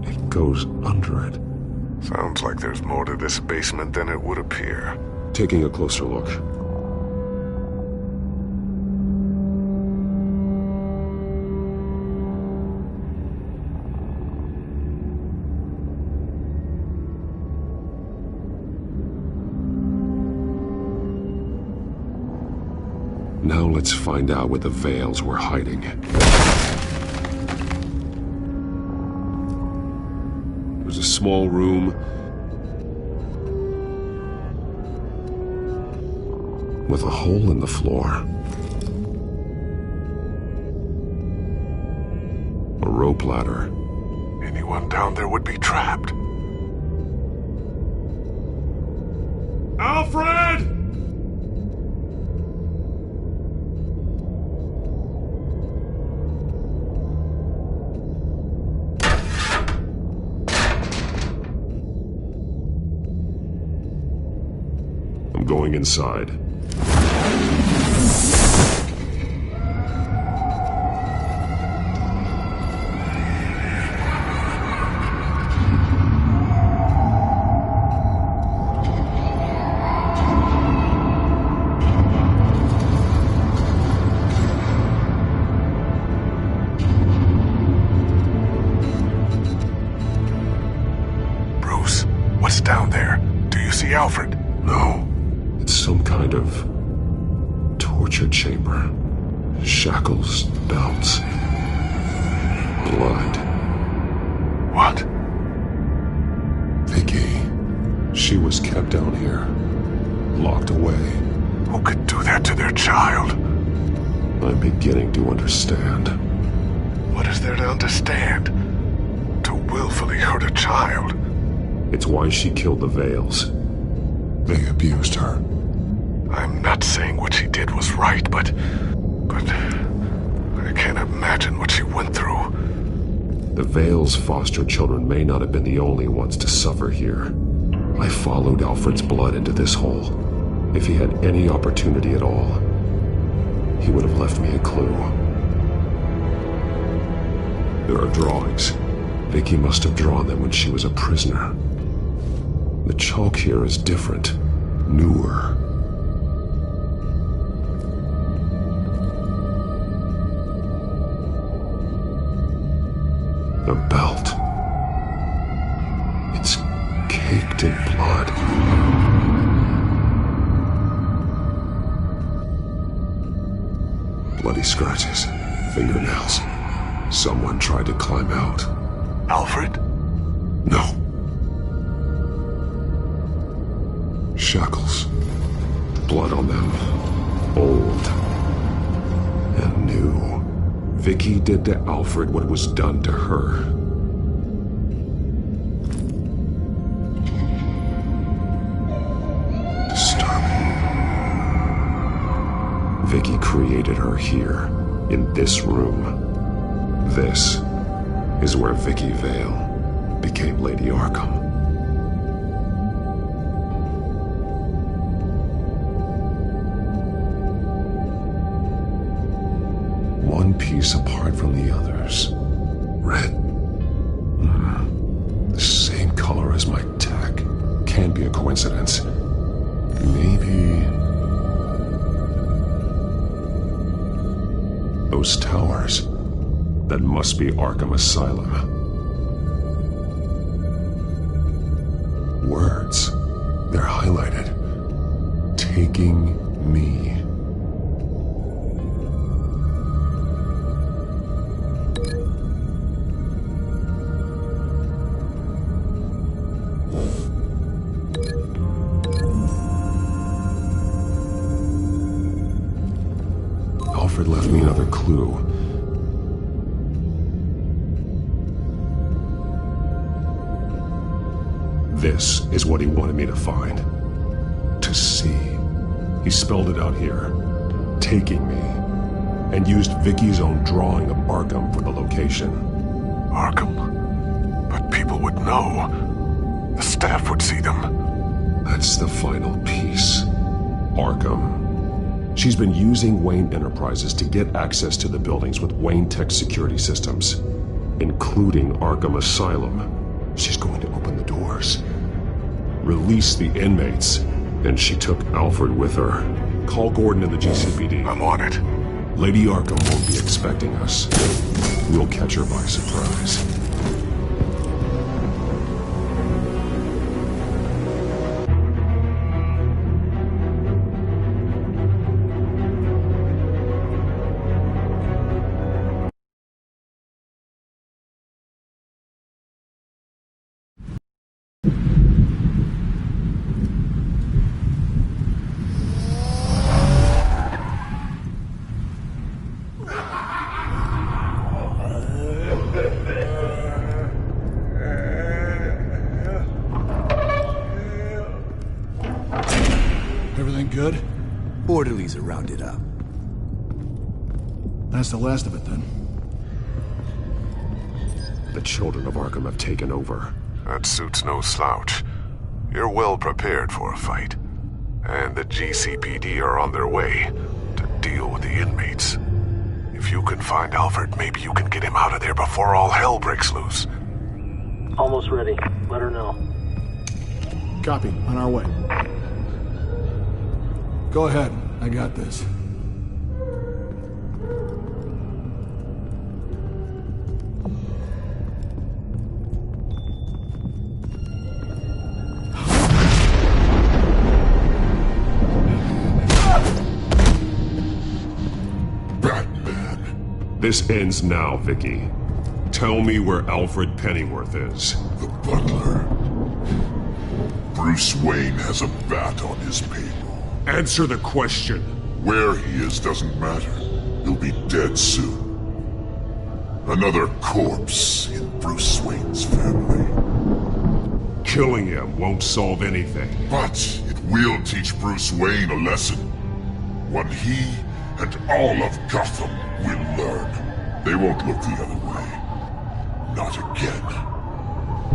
[SPEAKER 4] it goes under it.
[SPEAKER 6] Sounds like there's more to this basement than it would appear.
[SPEAKER 4] Taking a closer look. Now let's find out where the Veils were hiding. There's a small room with a hole in the floor. A rope ladder.
[SPEAKER 6] Anyone down there would be trapped.
[SPEAKER 3] Alfred!
[SPEAKER 4] I'm going inside.
[SPEAKER 6] Bruce, what's down there? Do you see Alfred?
[SPEAKER 4] No. It's some kind of torture chamber. Shackles, belts, blood.
[SPEAKER 6] What?
[SPEAKER 4] Vicky. She was kept down here, locked away.
[SPEAKER 6] Who could do that to their child?
[SPEAKER 4] I'm beginning to understand.
[SPEAKER 6] What is there to understand? To willfully hurt a child?
[SPEAKER 4] It's why she killed the Veils. They abused her.
[SPEAKER 6] I'm not saying what she did was right, but I can't imagine what she went through.
[SPEAKER 4] The Veils' foster children may not have been the only ones to suffer here. I followed Alfred's blood into this hole. If he had any opportunity at all, he would have left me a clue. There are drawings. Vicky must have drawn them when she was a prisoner. The chalk here is different, newer. The belt. caked in blood. Bloody scratches, fingernails. Someone tried to climb out.
[SPEAKER 6] Alfred?
[SPEAKER 4] No. Shackles. Blood on them. Old. And new. Vicky did to Alfred what was done to her. Disturbing. Vicky created her here, in this room. This is where Vicky Vale became Lady Arkham. One piece apart from the others. Red. The same color as my tech. Can't be a coincidence. Maybe... those towers. That must be Arkham Asylum. Words. They're highlighted. Taking me. Alfred left me another clue. This is what he wanted me to find. To see. He spelled it out here. Taking me. And used Vicky's own drawing of Arkham for the location.
[SPEAKER 6] Arkham? But people would know. The staff would see them.
[SPEAKER 4] That's the final piece. Arkham. She's been using Wayne Enterprises to get access to the buildings with Wayne Tech security systems, including Arkham Asylum. She's going to open the doors, release the inmates, and she took Alfred with her. Call Gordon in the GCPD.
[SPEAKER 6] I'm on it.
[SPEAKER 4] Lady Arkham won't be expecting us. We'll catch her by surprise.
[SPEAKER 14] Everything good?
[SPEAKER 15] Orderlies are rounded up.
[SPEAKER 14] That's the last of it, then.
[SPEAKER 4] The children of Arkham have taken over.
[SPEAKER 6] That suit's no slouch. You're well prepared for a fight. And the GCPD are on their way to deal with the inmates. If you can find Alfred, maybe you can get him out of there before all hell breaks loose.
[SPEAKER 16] Almost ready. Let her know.
[SPEAKER 14] Copy. On our way. Go ahead. I got this.
[SPEAKER 4] This ends now, Vicky. Tell me where Alfred Pennyworth is.
[SPEAKER 6] The butler. Bruce Wayne has a bat on his payroll.
[SPEAKER 4] Answer the question.
[SPEAKER 6] Where he is doesn't matter. He'll be dead soon. Another corpse in Bruce Wayne's family.
[SPEAKER 4] Killing him won't solve anything.
[SPEAKER 6] But it will teach Bruce Wayne a lesson. One he and all of Gotham will learn. They won't look the other way. Not again.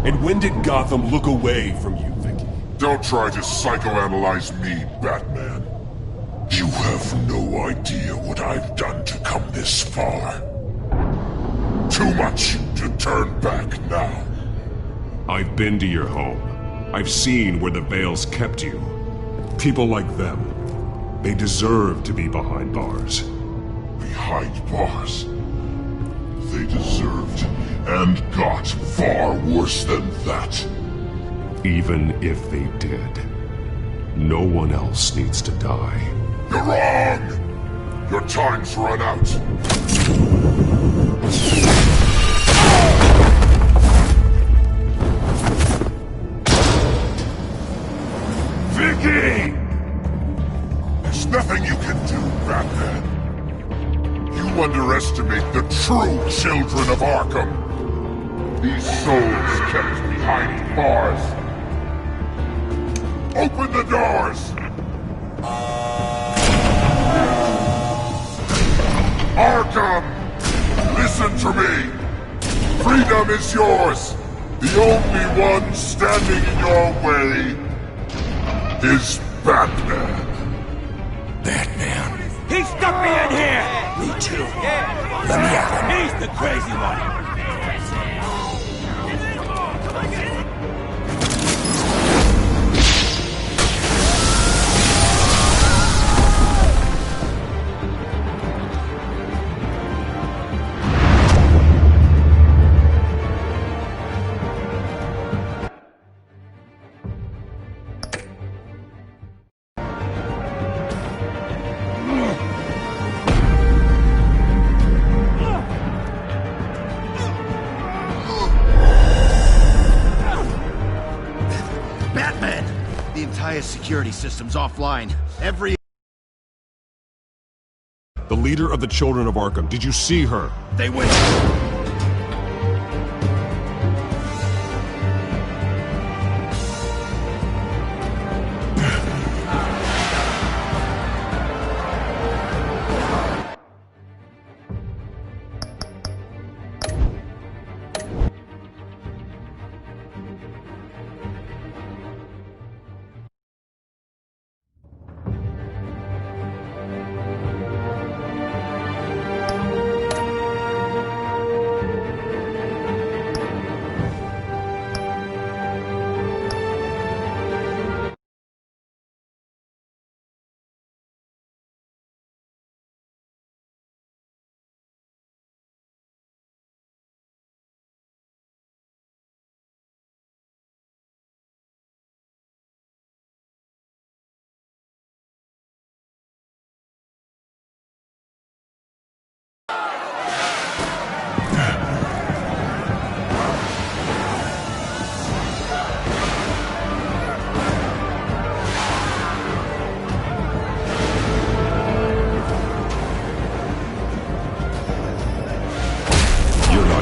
[SPEAKER 4] And when did Gotham look away from you, Vicky?
[SPEAKER 6] Don't try to psychoanalyze me, Batman. You have no idea what I've done to come this far. Too much to turn back now.
[SPEAKER 4] I've been to your home. I've seen where the Vales kept you. People like them. They deserve to be behind bars.
[SPEAKER 6] Behind bars? They deserved and got far worse than that.
[SPEAKER 4] Even if they did, no one else needs to die.
[SPEAKER 6] You're wrong! Your time's run out. Vicky! There's nothing you can do, Batman. You underestimate the true children of Arkham. These souls kept behind bars. Open the doors! Arkham! Listen to me! Freedom is yours! The only one standing in your way is Batman.
[SPEAKER 17] Batman. He stuck me in here! Me too. Let me at him. He's the crazy one.
[SPEAKER 18] The entire security system's offline.
[SPEAKER 4] The leader of the Children of Arkham, did you see her?
[SPEAKER 18] They went...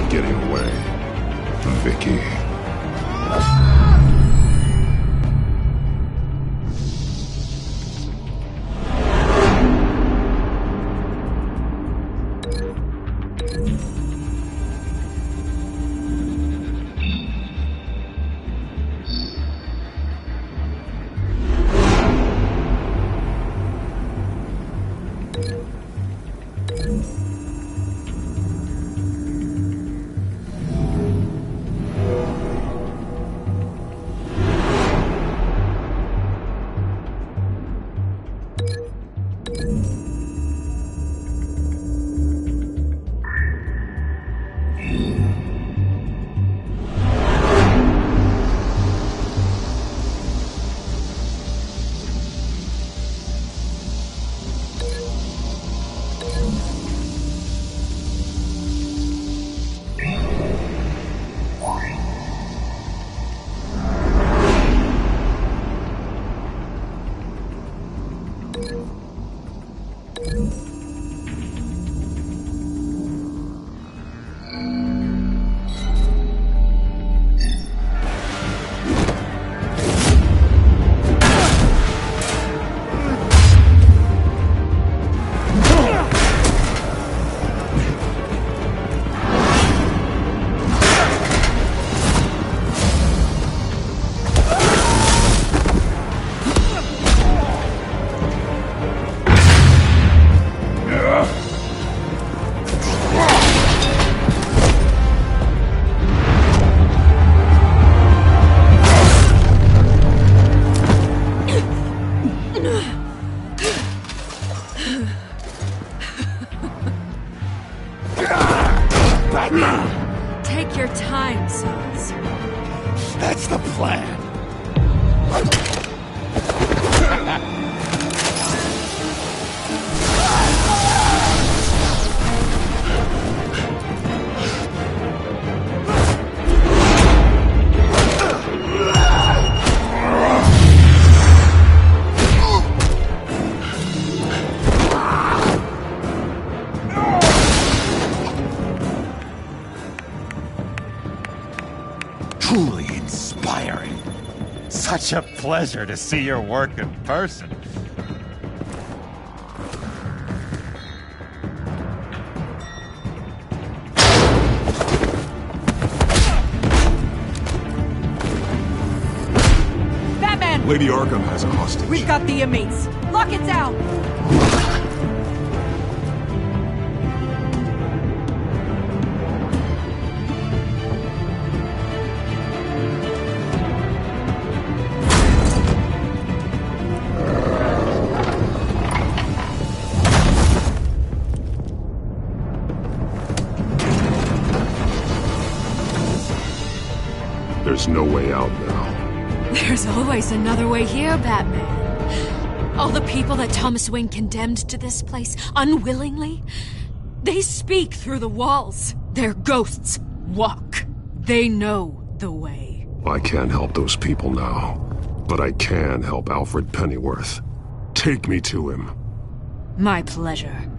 [SPEAKER 4] Getting away, Vicky.
[SPEAKER 5] Take your time, Sons.
[SPEAKER 17] That's the plan.
[SPEAKER 19] Truly inspiring. Such a pleasure to see your work in person.
[SPEAKER 11] Batman!
[SPEAKER 13] Lady Arkham has a hostage.
[SPEAKER 11] We've got the inmates. Lock it down!
[SPEAKER 4] There's no way out now.
[SPEAKER 5] There's always another way here, Batman. All the people that Thomas Wayne condemned to this place unwillingly, they speak through the walls. Their ghosts walk. They know the way.
[SPEAKER 4] I can't help those people now, but I can help Alfred Pennyworth. Take me to him.
[SPEAKER 5] My pleasure.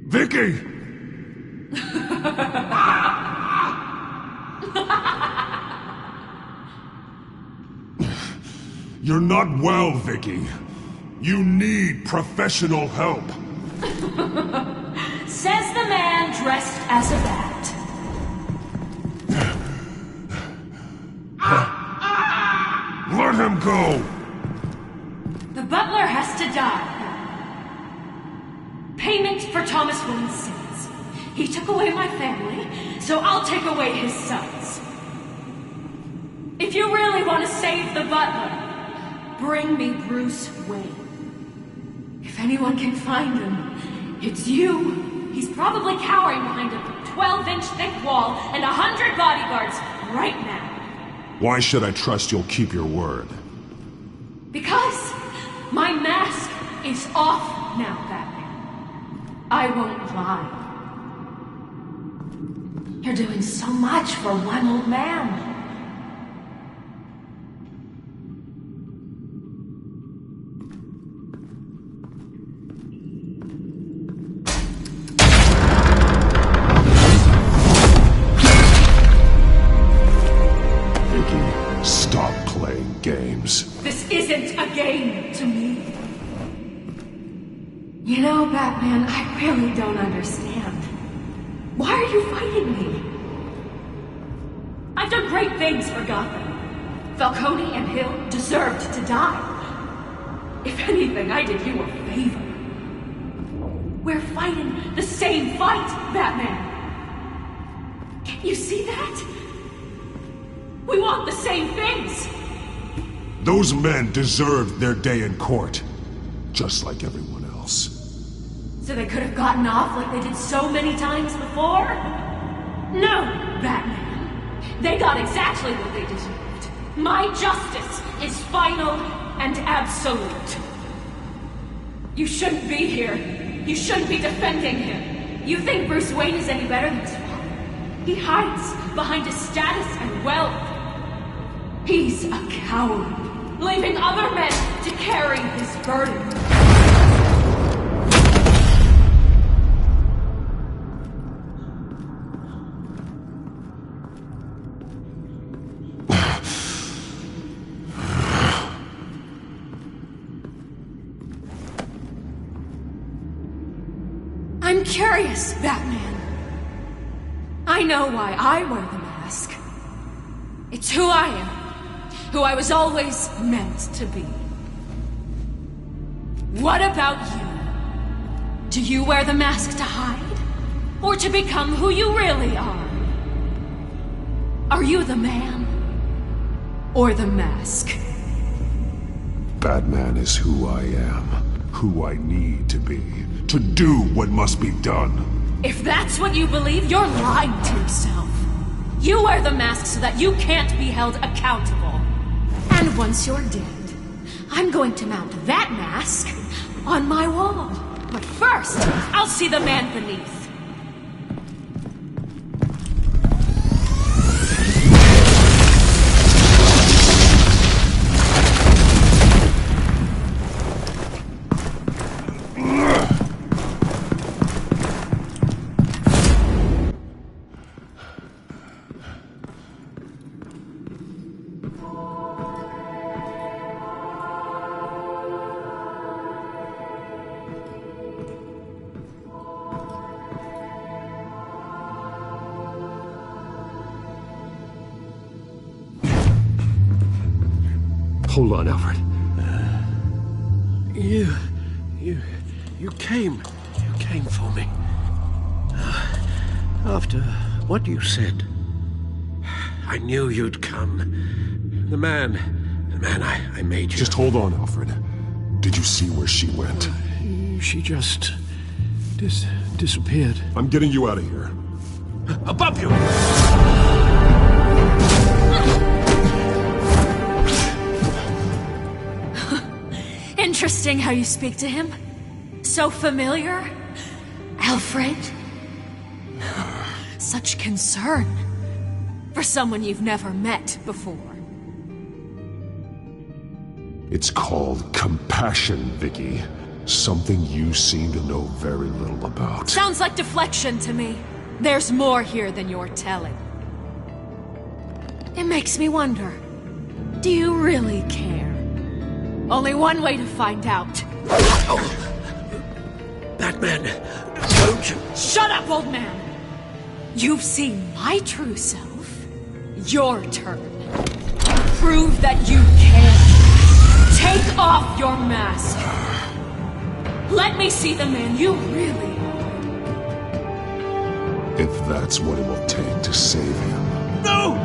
[SPEAKER 6] Vicky! You're not well, Vicky. You need professional help.
[SPEAKER 20] Says the man dressed as a bat.
[SPEAKER 6] Let him go!
[SPEAKER 20] The butler has to die. Payment for Thomas Wayne's sins. He took away my family, so I'll take away his sons. If you really want to save the butler, bring me Bruce Wayne. If anyone can find him, it's you. He's probably cowering behind a 12-inch thick wall and 100 bodyguards right now.
[SPEAKER 4] Why should I trust you'll keep your word?
[SPEAKER 20] Because my mask is off now, Batman. I won't lie. You're doing so much for one old man.
[SPEAKER 4] Vicky, stop playing games.
[SPEAKER 20] This isn't a game to me. You know, Batman, I really don't understand. Why are you fighting me? I've done great things for Gotham. Falcone and Hill deserved to die. If anything, I did you a favor. We're fighting the same fight, Batman. Can't you see that? We want the same things.
[SPEAKER 6] Those men deserved their day in court, just like everyone else.
[SPEAKER 20] So they could have gotten off like they did so many times before? No, Batman. They got exactly what they deserved. My justice is final and absolute. You shouldn't be here. You shouldn't be defending him. You think Bruce Wayne is any better than his father? He hides behind his status and wealth. He's a coward, leaving other men to carry his burden. I'm curious, Batman. I know why I wear the mask. It's who I am. who I was always meant to be. What about you? Do you wear the mask to hide? Or to become who you really are? Are you the man? Or the mask?
[SPEAKER 6] Batman is who I am, who I need to be, to do what must be done.
[SPEAKER 20] If that's what you believe, you're lying to yourself. You wear the mask so that you can't be held accountable. And once you're dead, I'm going to mount that mask on my wall. But first, I'll see the man beneath.
[SPEAKER 10] Hold on, Alfred.
[SPEAKER 8] You came for me. After what you said, I knew you'd come. The man I made you.
[SPEAKER 6] Just hold on, Alfred. Did you see where she went?
[SPEAKER 14] She just disappeared.
[SPEAKER 6] I'm getting you out of here.
[SPEAKER 8] Above you!
[SPEAKER 20] Interesting how you speak to him. So familiar. Alfred. Such concern for someone you've never met before.
[SPEAKER 6] It's called compassion, Vicky. Something you seem to know very little about.
[SPEAKER 20] Sounds like deflection to me. There's more here than you're telling. It makes me wonder, do you really care? Only one way to find out.
[SPEAKER 8] Batman, don't you...
[SPEAKER 20] Shut up, old man! You've seen my true self. Your turn. Prove that you can. Take off your mask. Let me see the man you really are.
[SPEAKER 6] If that's what it will take to save him.
[SPEAKER 8] No!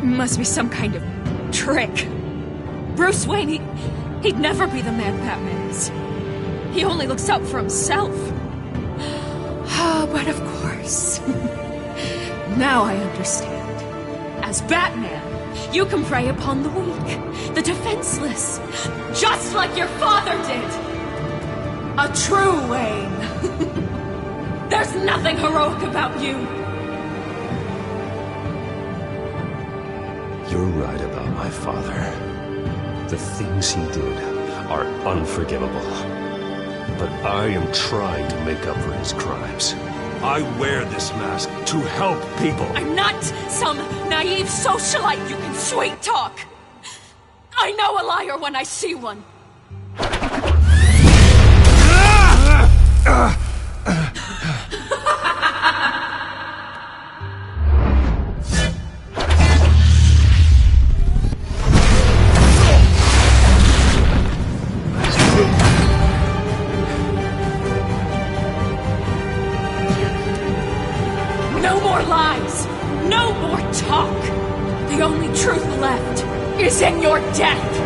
[SPEAKER 20] Must be some kind of trick. Bruce Wayne, he'd never be the man Batman is. He only looks out for himself. But of course. Now I understand. As Batman, you can prey upon the weak, the defenseless, just like your father did. A true Wayne. There's nothing heroic about you.
[SPEAKER 10] You're right about my father. The things he did are unforgivable. But I am trying to make up for his crimes. I wear this mask to help people.
[SPEAKER 20] I'm not some naive socialite you can sweet talk. I know a liar when I see one. No more lies! No more talk! The only truth left is in your death!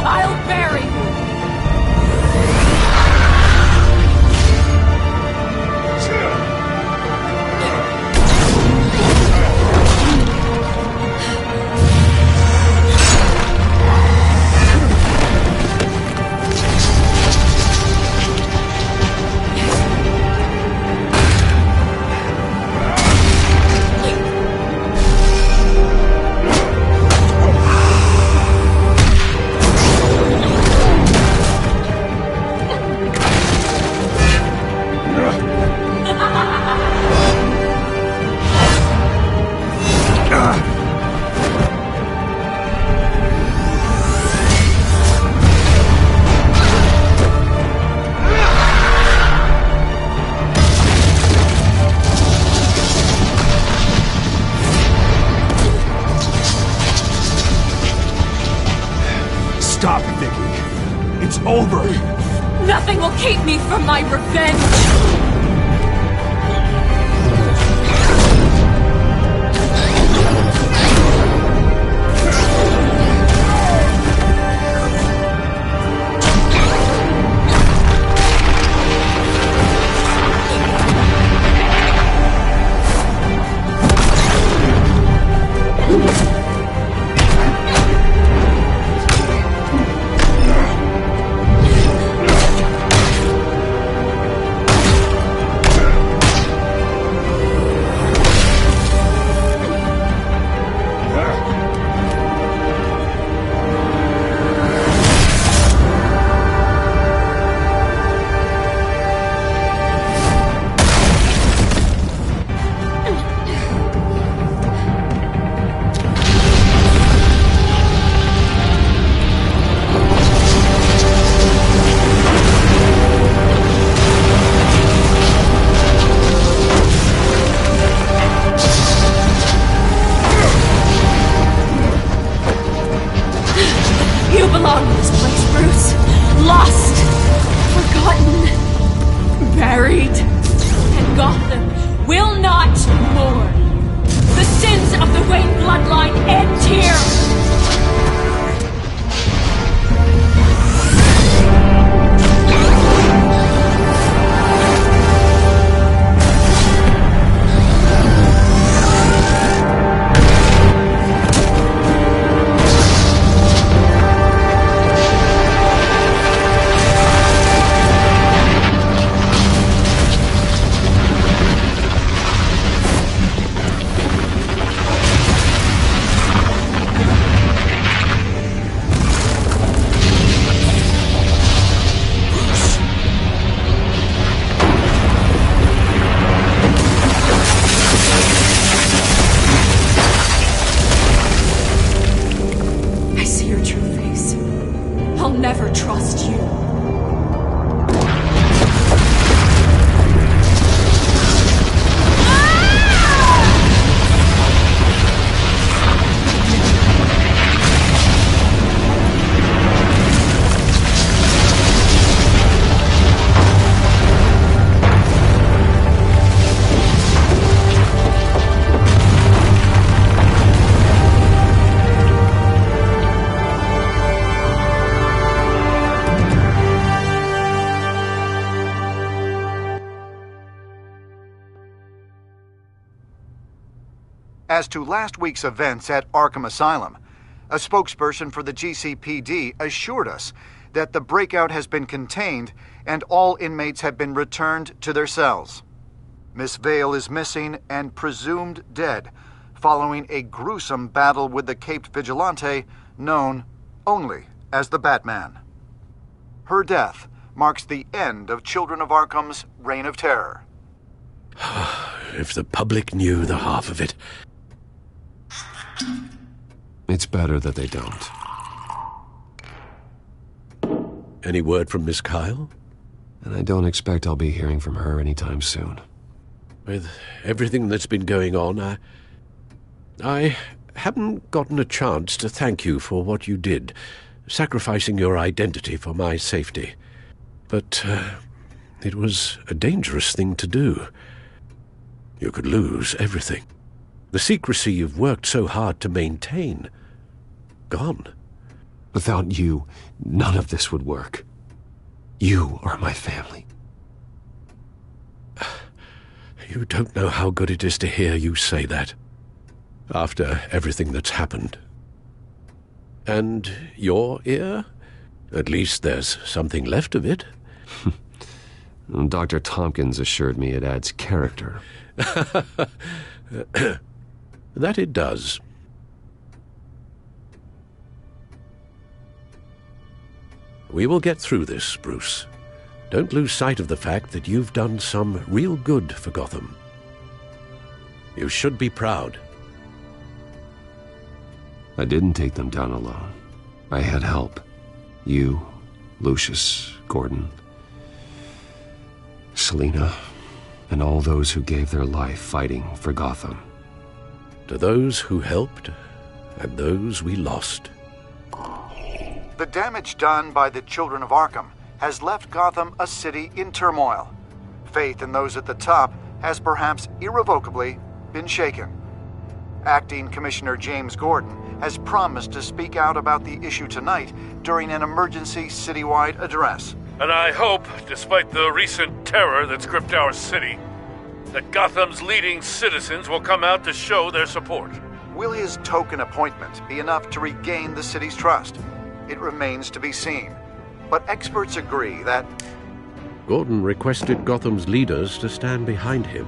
[SPEAKER 20] I'll bury you!
[SPEAKER 17] over!
[SPEAKER 20] Nothing will keep me from my revenge!
[SPEAKER 1] As to last week's events at Arkham Asylum, a spokesperson for the GCPD assured us that the breakout has been contained and all inmates have been returned to their cells. Miss Vale is missing and presumed dead following a gruesome battle with the caped vigilante known only as the Batman. Her death marks the end of Children of Arkham's reign of terror.
[SPEAKER 8] If the public knew the half of it.
[SPEAKER 10] It's better that they don't.
[SPEAKER 8] Any word from Miss Kyle?
[SPEAKER 10] And I don't expect I'll be hearing from her anytime soon.
[SPEAKER 8] With everything that's been going on, I haven't gotten a chance to thank you for what you did, sacrificing your identity for my safety. But it was a dangerous thing to do. You could lose everything. The secrecy you've worked so hard to maintain. Gone.
[SPEAKER 10] Without you, none of this would work. You are my family.
[SPEAKER 8] You don't know how good it is to hear you say that. After everything that's happened. And your ear? At least there's something left of it.
[SPEAKER 10] Dr. Tompkins assured me it adds character.
[SPEAKER 8] That it does. We will get through this, Bruce. Don't lose sight of the fact that you've done some real good for Gotham. You should be proud.
[SPEAKER 10] I didn't take them down alone. I had help. You, Lucius, Gordon, Selina, and all those who gave their life fighting for Gotham.
[SPEAKER 8] To those who helped, and those we lost,
[SPEAKER 1] The damage done by the Children of Arkham has left Gotham a city in turmoil. Faith in those at the top has perhaps irrevocably been shaken. Acting Commissioner James Gordon has promised to speak out about the issue tonight during an emergency citywide address.
[SPEAKER 3] And I hope, despite the recent terror that's gripped our city, that Gotham's leading citizens will come out to show their support.
[SPEAKER 1] Will his token appointment be enough to regain the city's trust? It remains to be seen. But experts agree that
[SPEAKER 8] Gordon requested Gotham's leaders to stand behind him.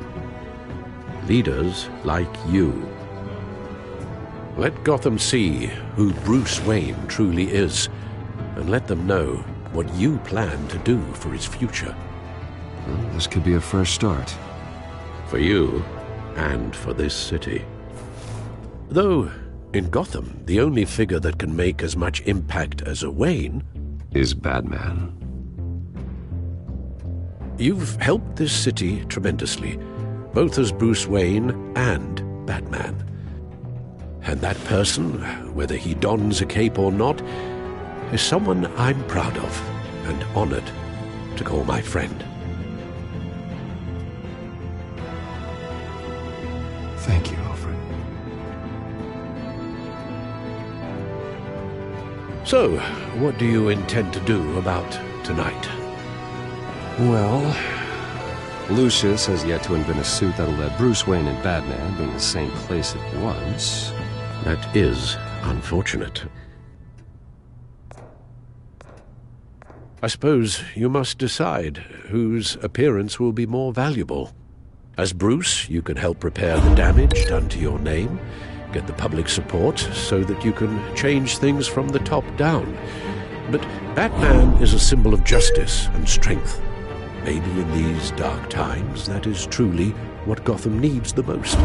[SPEAKER 8] Leaders like you. Let Gotham see who Bruce Wayne truly is, and let them know what you plan to do for his future.
[SPEAKER 10] Well, this could be a fresh start.
[SPEAKER 8] For you, and for this city. Though, in Gotham, the only figure that can make as much impact as a Wayne
[SPEAKER 10] is Batman.
[SPEAKER 8] You've helped this city tremendously, both as Bruce Wayne and Batman. And that person, whether he dons a cape or not, is someone I'm proud of and honored to call my friend.
[SPEAKER 10] Thank you, Alfred.
[SPEAKER 8] So, what do you intend to do about tonight?
[SPEAKER 10] Well, Lucius has yet to invent a suit that'll let Bruce Wayne and Batman be in the same place at once.
[SPEAKER 8] That is unfortunate. I suppose you must decide whose appearance will be more valuable. As Bruce, you can help repair the damage done to your name, get the public support so that you can change things from the top down. But Batman is a symbol of justice and strength. Maybe in these dark times, that is truly what Gotham needs the most.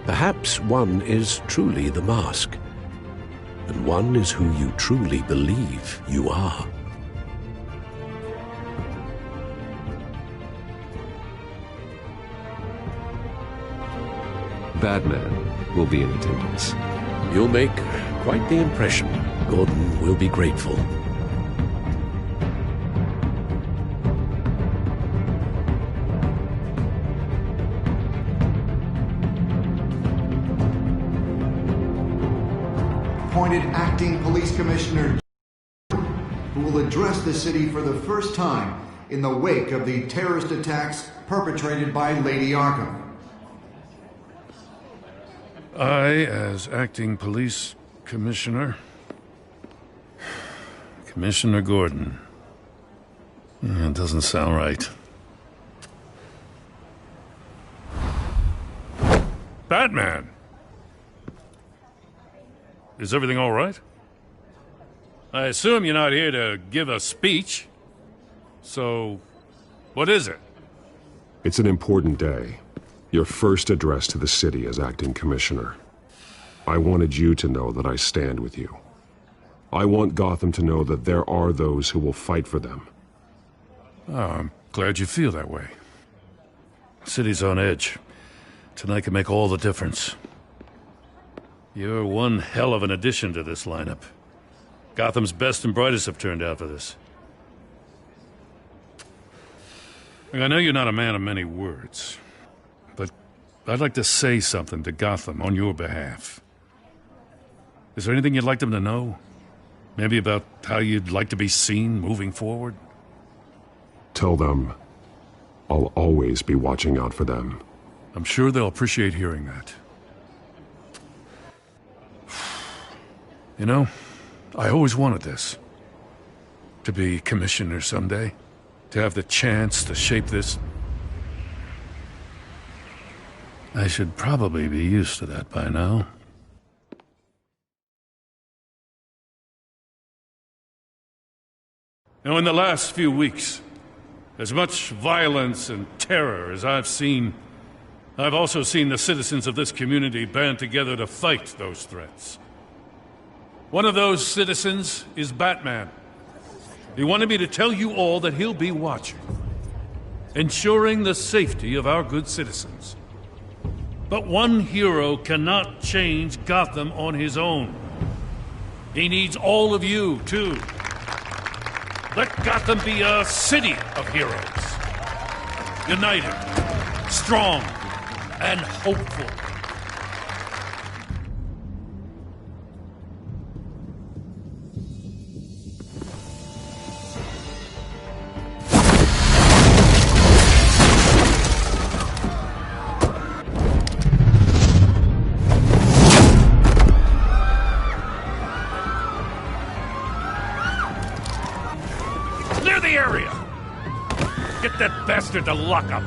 [SPEAKER 8] Perhaps one is truly the mask, and one is who you truly believe you are.
[SPEAKER 10] Batman will be in attendance.
[SPEAKER 8] You'll make quite the impression. Gordon will be grateful.
[SPEAKER 1] Appointed Acting Police Commissioner who will address the city for the first time in the wake of the terrorist attacks perpetrated by Lady Arkham.
[SPEAKER 3] I, as Acting Police Commissioner... Commissioner Gordon. It doesn't sound right. Batman! Is everything all right? I assume you're not here to give a speech. So, what is it?
[SPEAKER 4] It's an important day. Your first address to the city as acting commissioner. I wanted you to know that I stand with you. I want Gotham to know that there are those who will fight for them.
[SPEAKER 3] Oh, I'm glad you feel that way. The city's on edge. Tonight can make all the difference. You're one hell of an addition to this lineup. Gotham's best and brightest have turned out for this. I know you're not a man of many words, but I'd like to say something to Gotham on your behalf. Is there anything you'd like them to know? Maybe about how you'd like to be seen moving forward?
[SPEAKER 4] Tell them I'll always be watching out for them.
[SPEAKER 3] I'm sure they'll appreciate hearing that. You know, I always wanted this. To be commissioner someday. To have the chance to shape this. I should probably be used to that by now. Now, in the last few weeks, as much violence and terror as I've seen, I've also seen the citizens of this community band together to fight those threats. One of those citizens is Batman. He wanted me to tell you all that he'll be watching, ensuring the safety of our good citizens. But one hero cannot change Gotham on his own. He needs all of you, too. Let Gotham be a city of heroes. United, strong, and hopeful. Clear the area! Get that bastard to lock up!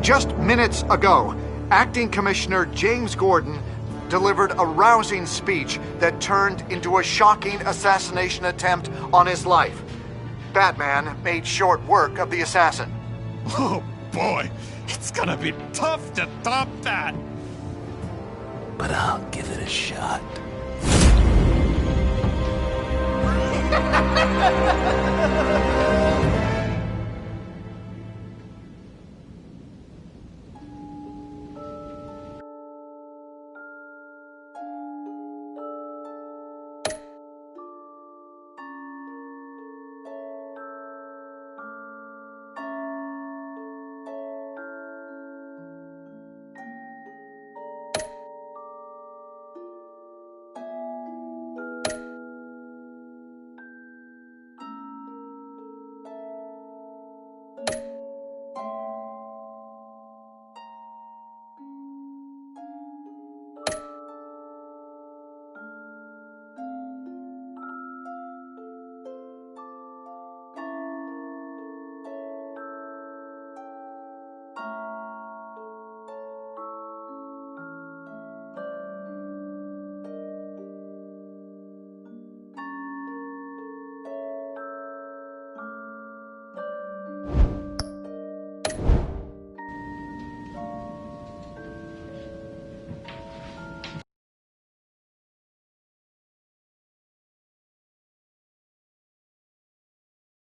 [SPEAKER 1] Just minutes ago, Acting Commissioner James Gordon delivered a rousing speech that turned into a shocking assassination attempt on his life. Batman made short work of the assassin.
[SPEAKER 19] Oh boy, it's gonna be tough to top that.
[SPEAKER 15] But I'll give it a shot.